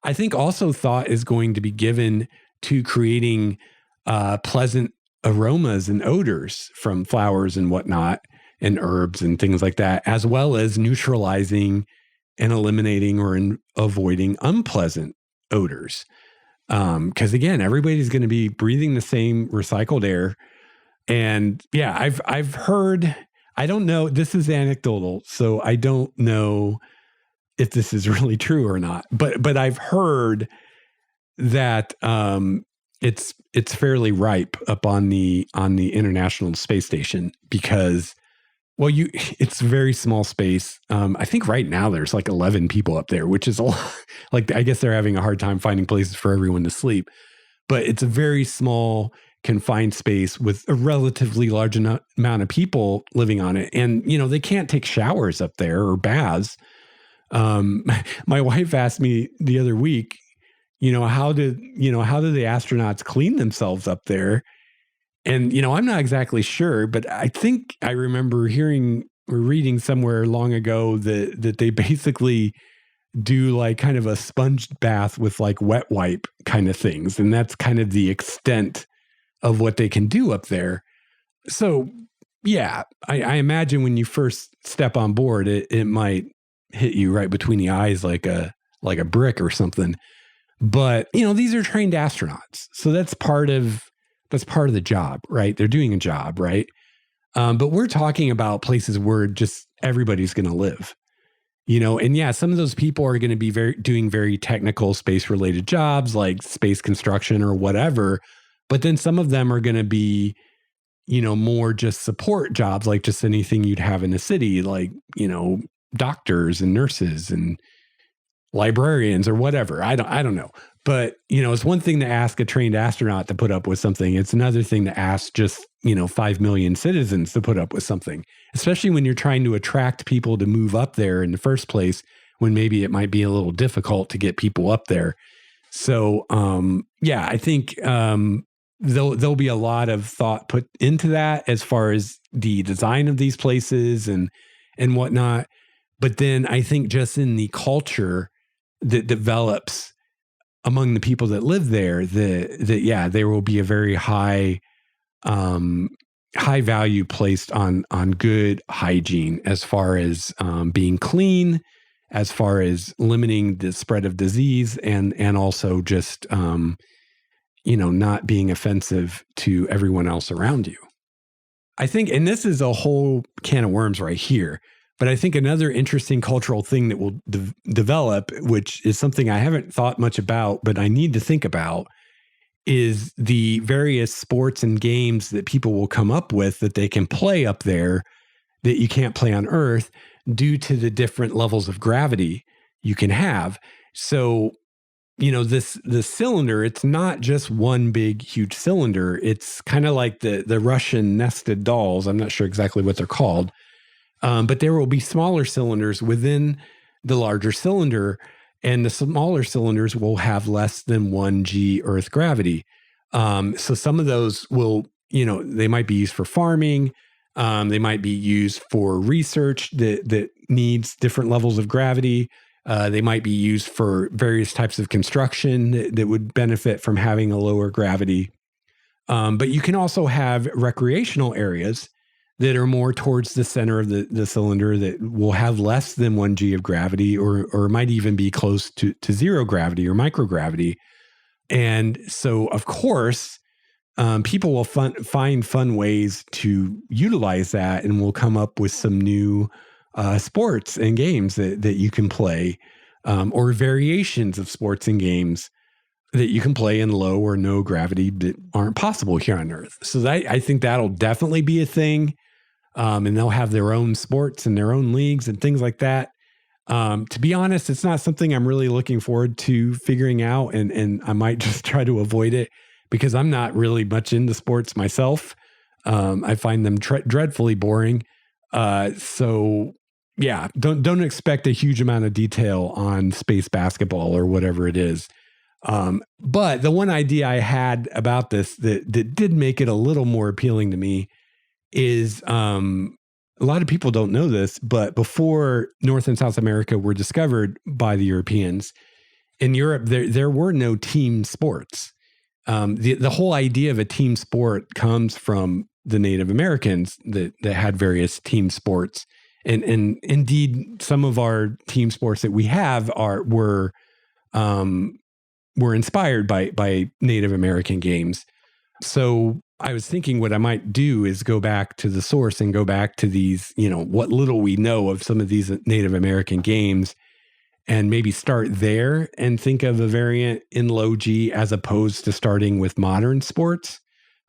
I think also thought is going to be given to creating pleasant aromas and odors from flowers and whatnot and herbs and things like that, as well as neutralizing and eliminating or avoiding unpleasant odors. Because again, everybody's going to be breathing the same recycled air. And yeah, I've heard, I don't know, this is anecdotal, so I don't know if this is really true or not, but I've heard that it's fairly ripe up on the International Space Station because, well, it's a very small space. I think right now there's like 11 people up there, which is a lot. Like, I guess they're having a hard time finding places for everyone to sleep. But it's a very small, confined space with a relatively large amount of people living on it. And, they can't take showers up there or baths. My wife asked me the other week, how do the astronauts clean themselves up there? And, I'm not exactly sure, but I think I remember hearing or reading somewhere long ago that they basically do like kind of a sponge bath with like wet wipe kind of things. And that's kind of the extent of what they can do up there. So, yeah, I imagine when you first step on board, it might hit you right between the eyes like a brick or something. But, these are trained astronauts. So that's part of the job, right? They're doing a job, right? But we're talking about places where just everybody's going to live. And yeah, some of those people are going to be doing very technical space related jobs like space construction or whatever. But then some of them are going to be, more just support jobs, like just anything you'd have in a city, like, doctors and nurses and librarians or whatever. I don't know. But, it's one thing to ask a trained astronaut to put up with something. It's another thing to ask just, 5 million citizens to put up with something, especially when you're trying to attract people to move up there in the first place, when maybe it might be a little difficult to get people up there. So, yeah, I think there'll be a lot of thought put into that as far as the design of these places and whatnot. But then I think just in the culture that develops among the people that live there, that there will be a very high value placed on good hygiene, as far as being clean, as far as limiting the spread of disease, and also just not being offensive to everyone else around you. I think, and this is a whole can of worms right here, but I think another interesting cultural thing that will develop, which is something I haven't thought much about, but I need to think about, is the various sports and games that people will come up with that they can play up there that you can't play on Earth due to the different levels of gravity you can have. So, this cylinder, it's not just one big, huge cylinder. It's kind of like the Russian nested dolls. I'm not sure exactly what they're called. But there will be smaller cylinders within the larger cylinder, and the smaller cylinders will have less than 1 g Earth gravity. So some of those will, they might be used for farming. They might be used for research that needs different levels of gravity. They might be used for various types of construction that would benefit from having a lower gravity. But you can also have recreational areas that are more towards the center of the cylinder that will have less than 1 g of gravity, or might even be close to zero gravity or microgravity. And so, of course, people will find fun ways to utilize that, and will come up with some new sports and games that you can play, or variations of sports and games that you can play in low or no gravity that aren't possible here on Earth. So I think that'll definitely be a thing. And they'll have their own sports and their own leagues and things like that. To be honest, it's not something I'm really looking forward to figuring out, and I might just try to avoid it because I'm not really much into sports myself. I find them dreadfully boring. So yeah, don't expect a huge amount of detail on space basketball or whatever it is. But the one idea I had about this that did make it a little more appealing to me is a lot of people don't know this, but before North and South America were discovered by the Europeans, in Europe, there were no team sports. The whole idea of a team sport comes from the Native Americans that had various team sports. And indeed, some of our team sports that we have were inspired by Native American games. So I was thinking what I might do is go back to the source and go back to these, what little we know of some of these Native American games, and maybe start there and think of a variant in low G as opposed to starting with modern sports,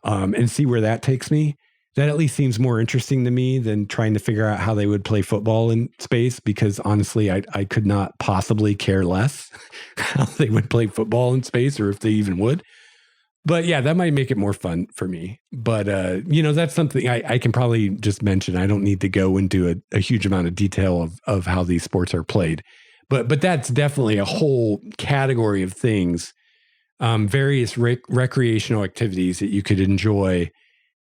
and see where that takes me. That at least seems more interesting to me than trying to figure out how they would play football in space, because honestly, I could not possibly care less how they would play football in space, or if they even would. But yeah, that might make it more fun for me. But, that's something I can probably just mention. I don't need to go into a huge amount of detail of how these sports are played. But that's definitely a whole category of things, various recreational activities that you could enjoy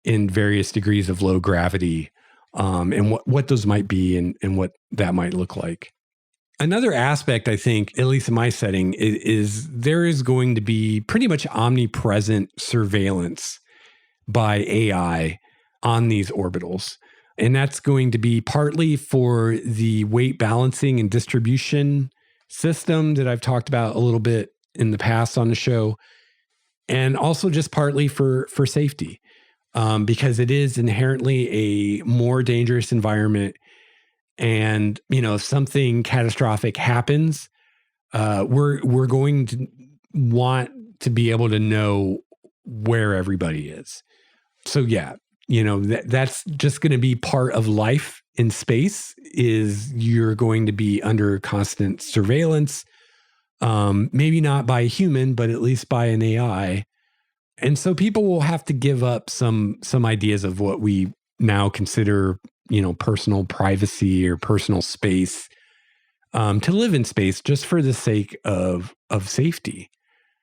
in various degrees of low gravity, and what those might be and what that might look like. Another aspect, I think, at least in my setting, is there is going to be pretty much omnipresent surveillance by AI on these orbitals. And that's going to be partly for the weight balancing and distribution system that I've talked about a little bit in the past on the show, and also just partly for safety, because it is inherently a more dangerous environment. And, if something catastrophic happens, we're going to want to be able to know where everybody is. So yeah, that's just going to be part of life in space. Is you're going to be under constant surveillance, maybe not by a human, but at least by an AI. And so people will have to give up some ideas of what we now consider, personal privacy or personal space, to live in space just for the sake of safety.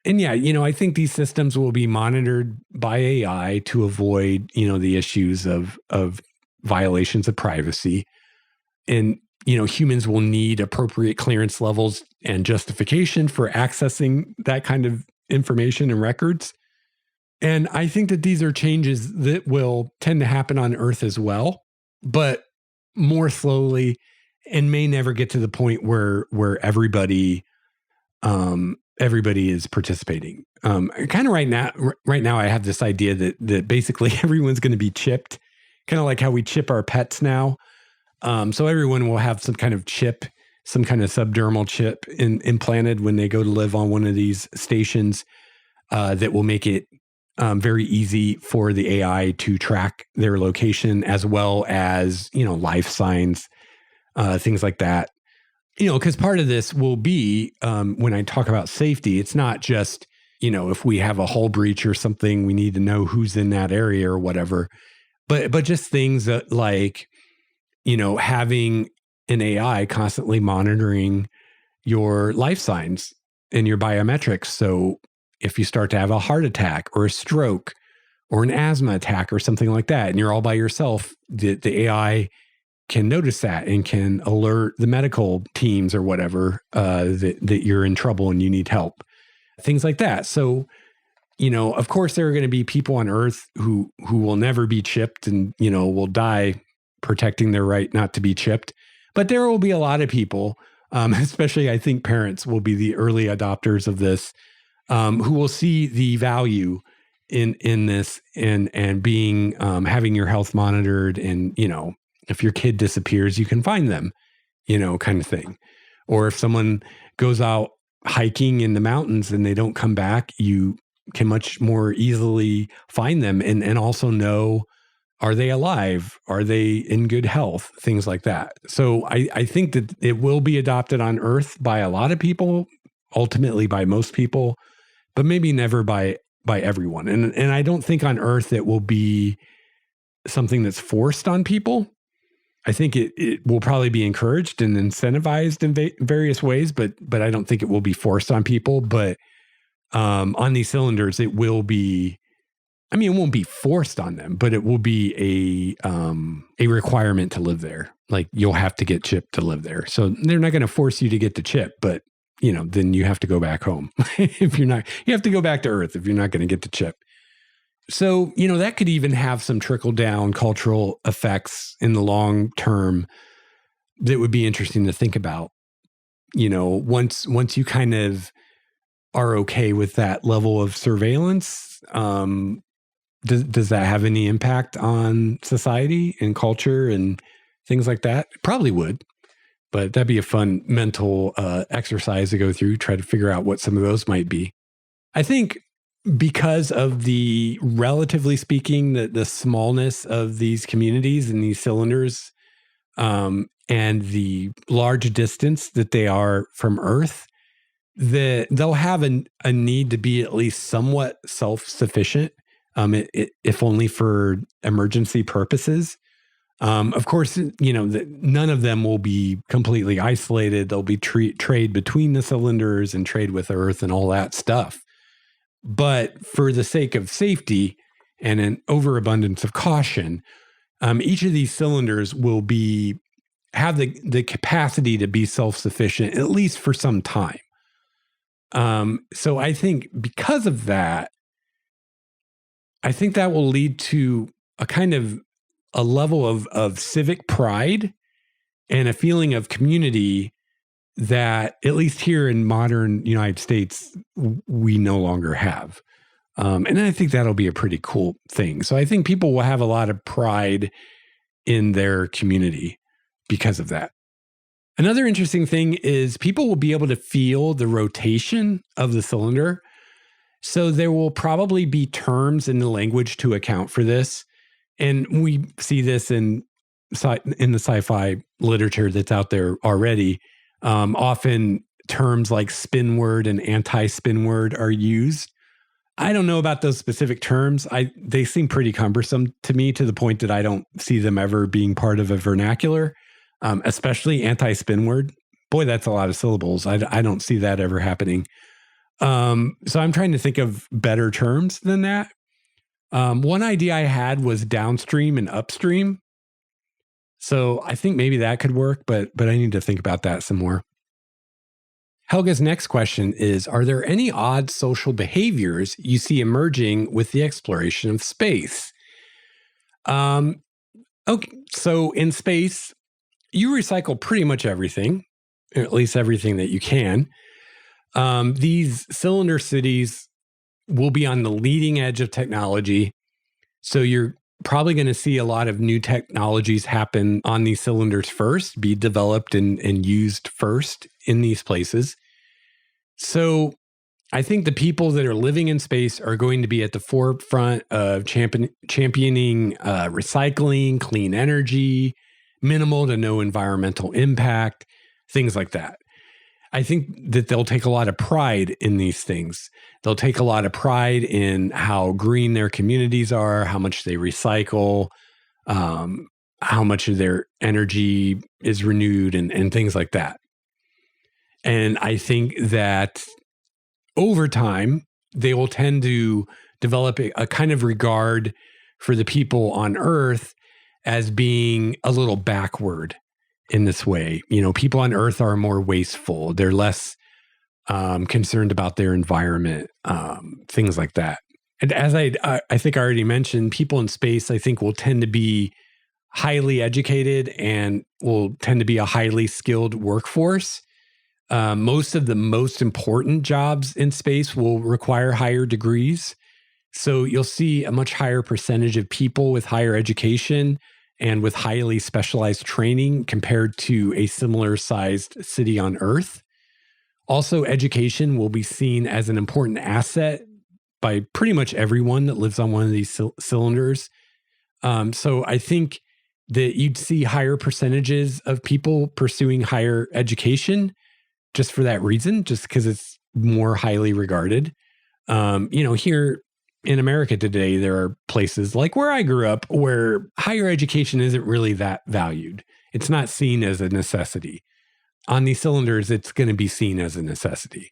And yeah, I think these systems will be monitored by AI to avoid, the issues of violations of privacy. And, humans will need appropriate clearance levels and justification for accessing that kind of information and records. And I think that these are changes that will tend to happen on Earth as well, but more slowly, and may never get to the point where everybody is participating. Kind of right now, I have this idea that basically everyone's going to be chipped, kind of like how we chip our pets now. So everyone will have some kind of chip, some kind of subdermal chip implanted when they go to live on one of these stations, that will make it very easy for the AI to track their location, as well as, life signs, things like that. Because part of this will be, when I talk about safety, it's not just, if we have a hull breach or something, we need to know who's in that area or whatever, but just things that like, having an AI constantly monitoring your life signs and your biometrics. So if you start to have a heart attack or a stroke or an asthma attack or something like that, and you're all by yourself, the AI can notice that and can alert the medical teams or whatever, that you're in trouble and you need help, things like that. So, of course, there are going to be people on Earth who will never be chipped and, will die protecting their right not to be chipped. But there will be a lot of people, especially I think parents will be the early adopters of this, who will see the value in this and being, having your health monitored, and, if your kid disappears, you can find them, kind of thing. Or if someone goes out hiking in the mountains and they don't come back, you can much more easily find them and also know, are they alive? Are they in good health? Things like that. So I think that it will be adopted on Earth by a lot of people, ultimately by most people, but maybe never by everyone. And I don't think on Earth it will be something that's forced on people. I think it will probably be encouraged and incentivized in various ways, but I don't think it will be forced on people. But on these cylinders, it will be. I mean, it won't be forced on them, but it will be a requirement to live there. Like, you'll have to get chipped to live there. So they're not going to force you to get the chip, but then you have to go back home. If you're not, you have to go back to Earth if you're not going to get the chip. So, that could even have some trickle down cultural effects in the long term that would be interesting to think about. Once you kind of are okay with that level of surveillance, does that have any impact on society and culture and things like that? It probably would, but that'd be a fun mental exercise to go through, try to figure out what some of those might be. I think because of the, relatively speaking, the smallness of these communities and these cylinders, and the large distance that they are from Earth, that they'll have a need to be at least somewhat self-sufficient, if only for emergency purposes. Of course, none of them will be completely isolated. They'll be trade between the cylinders and trade with Earth and all that stuff. But for the sake of safety and an overabundance of caution, each of these cylinders will have the capacity to be self-sufficient, at least for some time. So I think because of that, I think that will lead to a kind of a level of civic pride and a feeling of community that, at least here in modern United States, we no longer have. And I think that'll be a pretty cool thing. So I think people will have a lot of pride in their community. because of that. Another interesting thing is people will be able to feel the rotation of the cylinder. So there will probably be terms in the language to account for this. And we see this in the sci-fi literature that's out there already. Often terms like spinward and anti-spinward are used. I don't know about those specific terms. They seem pretty cumbersome to me, to the point that I don't see them ever being part of a vernacular, especially anti-spinward. Boy, that's a lot of syllables. I don't see that ever happening. So I'm trying to think of better terms than that. One idea I had was downstream and upstream. So I think maybe that could work, but I need to think about that some more. Helga's next question is, are there any odd social behaviors you see emerging with the exploration of space? Okay, so in space, you recycle pretty much everything, or at least everything that you can. These cylinder cities will be on the leading edge of technology. So you're probably going to see a lot of new technologies happen on these cylinders first, be developed and used first in these places. So I think the people that are living in space are going to be at the forefront of championing recycling, clean energy, minimal to no environmental impact, things like that. I think that they'll take a lot of pride in these things. They'll take a lot of pride in how green their communities are, how much they recycle, how much of their energy is renewed, and things like that. And I think that over time, they will tend to develop a kind of regard for the people on Earth as being a little backward in this way. You know, people on Earth are more wasteful. They're less concerned about their environment, things like that. And as I think I already mentioned, people in space, I think, will tend to be highly educated and will tend to be a highly skilled workforce. Most of the most important jobs in space will require higher degrees. So you'll see a much higher percentage of people with higher education and with highly specialized training compared to a similar sized city on Earth. Also, education will be seen as an important asset by pretty much everyone that lives on one of these cylinders. So I think that you'd see higher percentages of people pursuing higher education just for that reason, just because it's more highly regarded. Here in America today, there are places like where I grew up where higher education isn't really that valued. It's not seen as a necessity. On these cylinders, it's going to be seen as a necessity.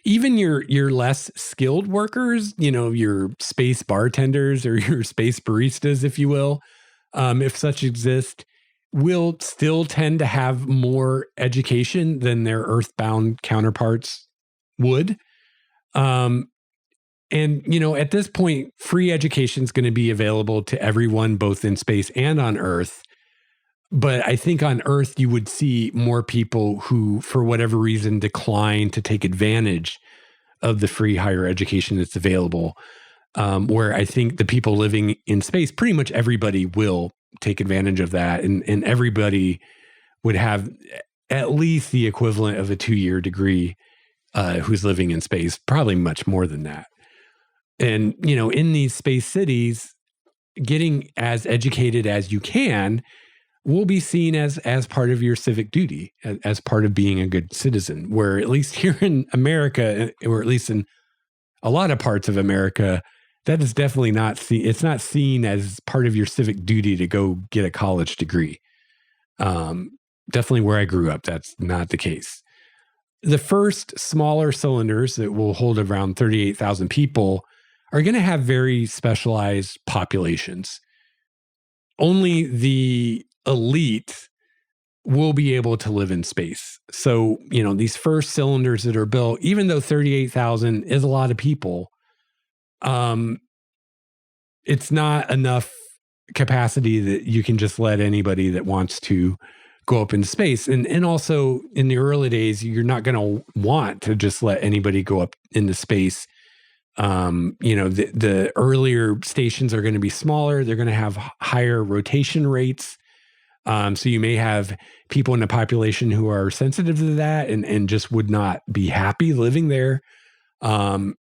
Even your less skilled workers, your space bartenders or your space baristas, if you will, if such exist, will still tend to have more education than their earthbound counterparts would. At this point, free education is going to be available to everyone, both in space and on Earth. But I think on Earth, you would see more people who, for whatever reason, decline to take advantage of the free higher education that's available. Where I think the people living in space, pretty much everybody will take advantage of that. And everybody would have at least the equivalent of a 2-year degree who's living in space, probably much more than that. And, in these space cities, getting as educated as you can will be seen as part of your civic duty, as part of being a good citizen, where at least here in America, or at least in a lot of parts of America, that is definitely not seen. It's not seen as part of your civic duty to go get a college degree. Definitely where I grew up, that's not the case. The first smaller cylinders that will hold around 38,000 people are going to have very specialized populations. Only the elite will be able to live in space. So, these first cylinders that are built, even though 38,000 is a lot of people, it's not enough capacity that you can just let anybody that wants to go up into space. And also in the early days, you're not going to want to just let anybody go up into space. The earlier stations are going to be smaller. They're going to have higher rotation rates. So you may have people in the population who are sensitive to that and just would not be happy living there. And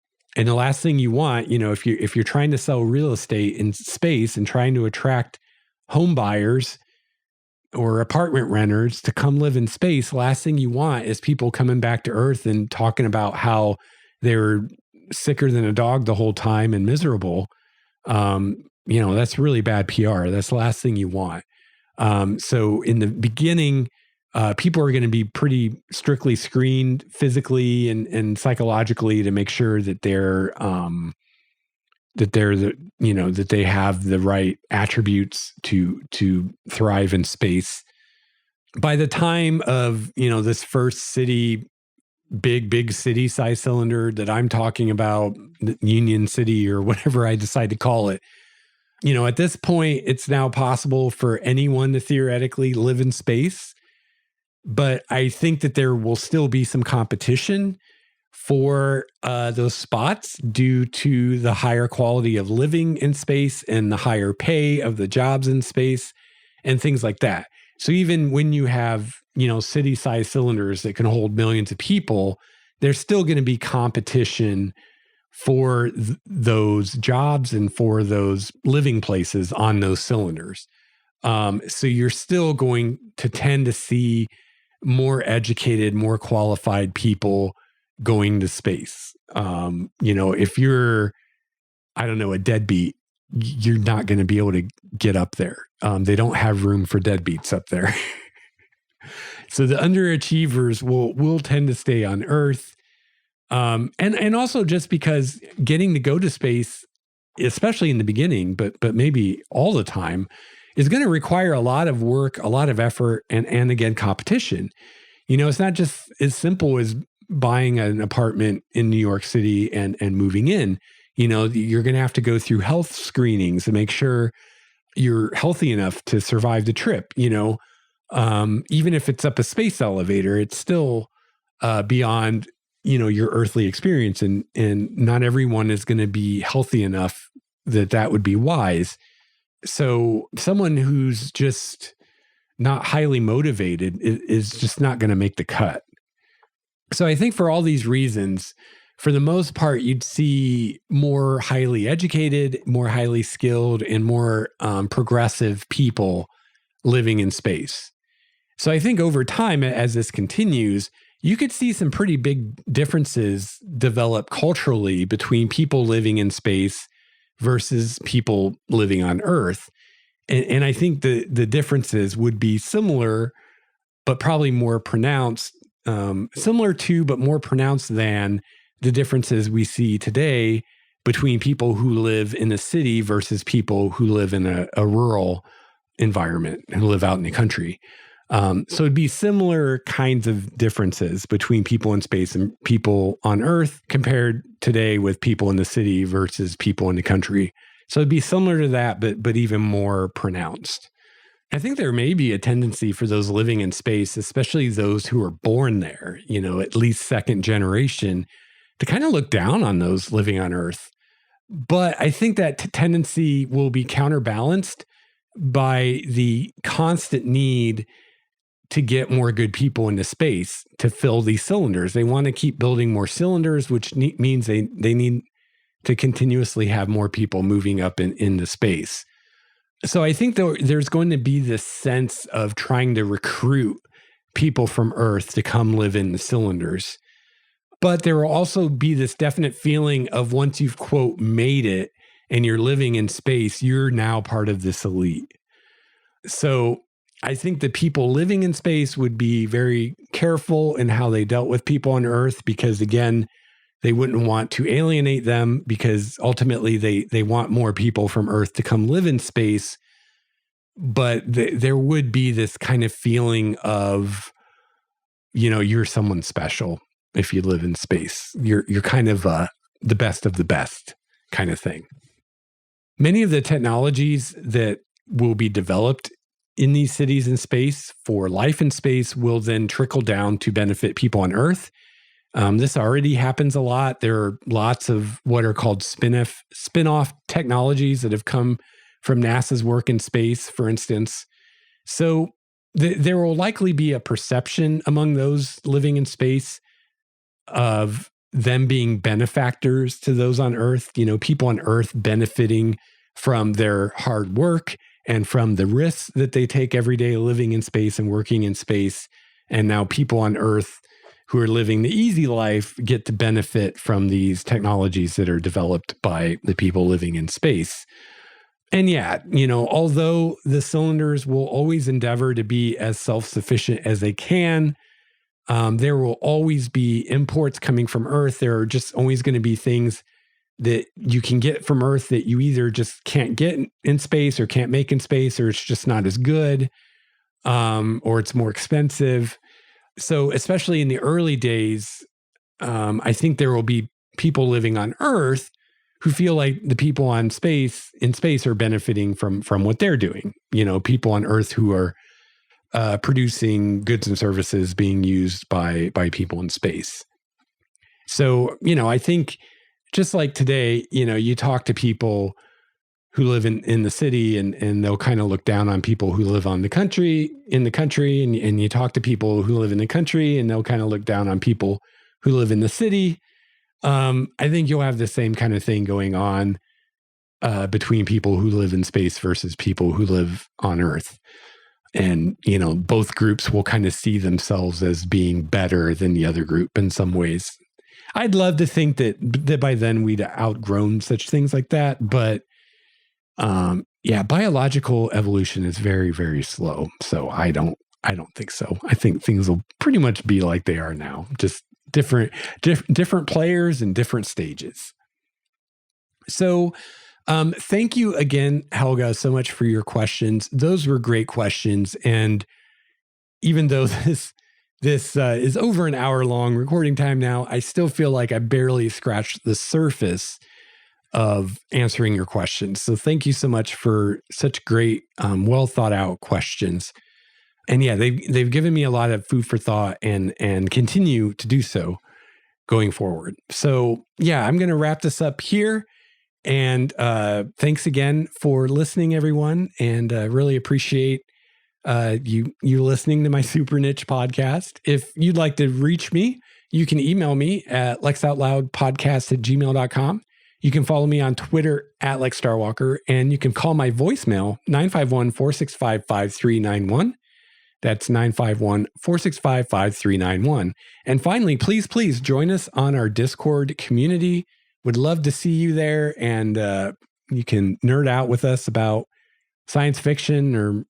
the last thing you want, if you're trying to sell real estate in space and trying to attract home buyers or apartment renters to come live in space, last thing you want is people coming back to Earth and talking about how they were sicker than a dog the whole time and miserable. That's really bad PR. That's the last thing you want. So in the beginning, people are going to be pretty strictly screened physically and psychologically to make sure that that they have the right attributes to thrive in space. By the time of, this first city, big city size cylinder that I'm talking about, Union City or whatever I decide to call it, at this point, it's now possible for anyone to theoretically live in space. But I think that there will still be some competition for those spots due to the higher quality of living in space and the higher pay of the jobs in space and things like that. So even when you have, city-sized cylinders that can hold millions of people, there's still going to be competition for those jobs and for those living places on those cylinders. So you're still going to tend to see more educated, more qualified people going to space. If you're, I don't know, a deadbeat, you're not going to be able to get up there. They don't have room for deadbeats up there. So the underachievers will tend to stay on Earth. And also just because getting to go to space, especially in the beginning, but maybe all the time, is going to require a lot of work, a lot of effort, and again, competition. It's not just as simple as buying an apartment in New York City and moving in. You're going to have to go through health screenings to make sure you're healthy enough to survive the trip. Even if it's up a space elevator, it's still beyond, your earthly experience. And not everyone is going to be healthy enough that would be wise. So someone who's just not highly motivated is just not going to make the cut. So I think for all these reasons, for the most part, you'd see more highly educated, more highly skilled, and more progressive people living in space. So I think over time, as this continues, you could see some pretty big differences develop culturally between people living in space versus people living on Earth. And I think the differences would be similar, but probably more pronounced, similar to, but more pronounced than the differences we see today between people who live in a city versus people who live in a rural environment and live out in the country. So it'd be similar kinds of differences between people in space and people on Earth compared today with people in the city versus people in the country. So it'd be similar to that, but even more pronounced. I think there may be a tendency for those living in space, especially those who are born there, at least second generation, to kind of look down on those living on Earth. But I think that tendency will be counterbalanced by the constant need to get more good people into space to fill these cylinders. They want to keep building more cylinders, which means they need to continuously have more people moving up into space. So I think there's going to be this sense of trying to recruit people from Earth to come live in the cylinders. But there will also be this definite feeling of once you've, quote, made it and you're living in space, you're now part of this elite. So I think the people living in space would be very careful in how they dealt with people on Earth because, again, they wouldn't want to alienate them because ultimately they want more people from Earth to come live in space. But there would be this kind of feeling of, you're someone special if you live in space. You're kind of the best of the best kind of thing. Many of the technologies that will be developed in these cities in space for life in space will then trickle down to benefit people on Earth. This already happens a lot. There are lots of what are called spin-off technologies that have come from NASA's work in space, for instance. So there will likely be a perception among those living in space of them being benefactors to those on Earth, people on Earth benefiting from their hard work and from the risks that they take every day living in space and working in space. And now people on Earth who are living the easy life get to benefit from these technologies that are developed by the people living in space. And yeah, although the cylinders will always endeavor to be as self-sufficient as they can, there will always be imports coming from Earth. There are just always going to be things that you can get from Earth that you either just can't get in space or can't make in space, or it's just not as good, or it's more expensive. So especially in the early days, I think there will be people living on Earth who feel like the people in space are benefiting from what they're doing. People on Earth who are producing goods and services being used by people in space. So, I think just like today, you talk to people who live in the city and they'll kind of look down on people who live in the country, and you talk to people who live in the country and they'll kind of look down on people who live in the city. I think you'll have the same kind of thing going on between people who live in space versus people who live on Earth. And, both groups will kind of see themselves as being better than the other group in some ways. I'd love to think that by then we'd outgrown such things like that. But biological evolution is very, very slow. So I don't think so. I think things will pretty much be like they are now, just different players and different stages. So thank you again, Helga, so much for your questions. Those were great questions. And even though this is over an hour long recording time now, I still feel like I barely scratched the surface of answering your questions. So thank you so much for such great, well thought out questions. And yeah, they've given me a lot of food for thought and continue to do so going forward. So yeah, I'm going to wrap this up here. And thanks again for listening, everyone. And really appreciate you listening to my super niche podcast. If you'd like to reach me, you can email me at lexoutloudpodcast@gmail.com. You can follow me on Twitter at LexStarWalker, and you can call my voicemail 951-465-5391. That's 951-465-5391. And finally, please join us on our Discord community. Would love to see you there, and you can nerd out with us about science fiction or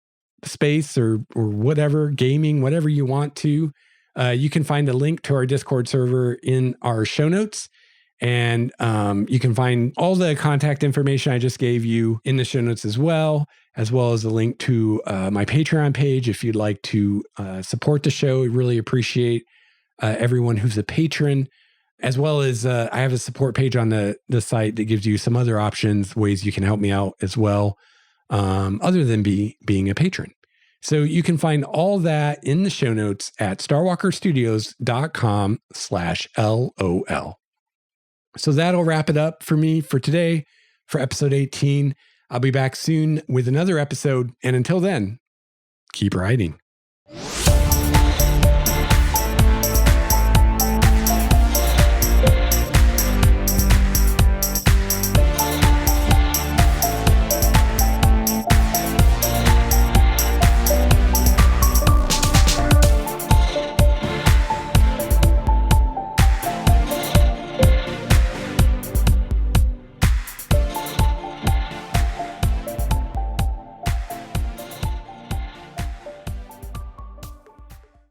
space or whatever, gaming, whatever you want to. You can find a link to our Discord server in our show notes. And you can find all the contact information I just gave you in the show notes as well as a link to my Patreon page if you'd like to support the show. We really appreciate everyone who's a patron, as well as I have a support page on the site that gives you some other options, ways you can help me out as well, other than being a patron. So you can find all that in the show notes at starwalkerstudios.com/LOL. So that'll wrap it up for me for today, for episode 18. I'll be back soon with another episode. And until then, keep writing.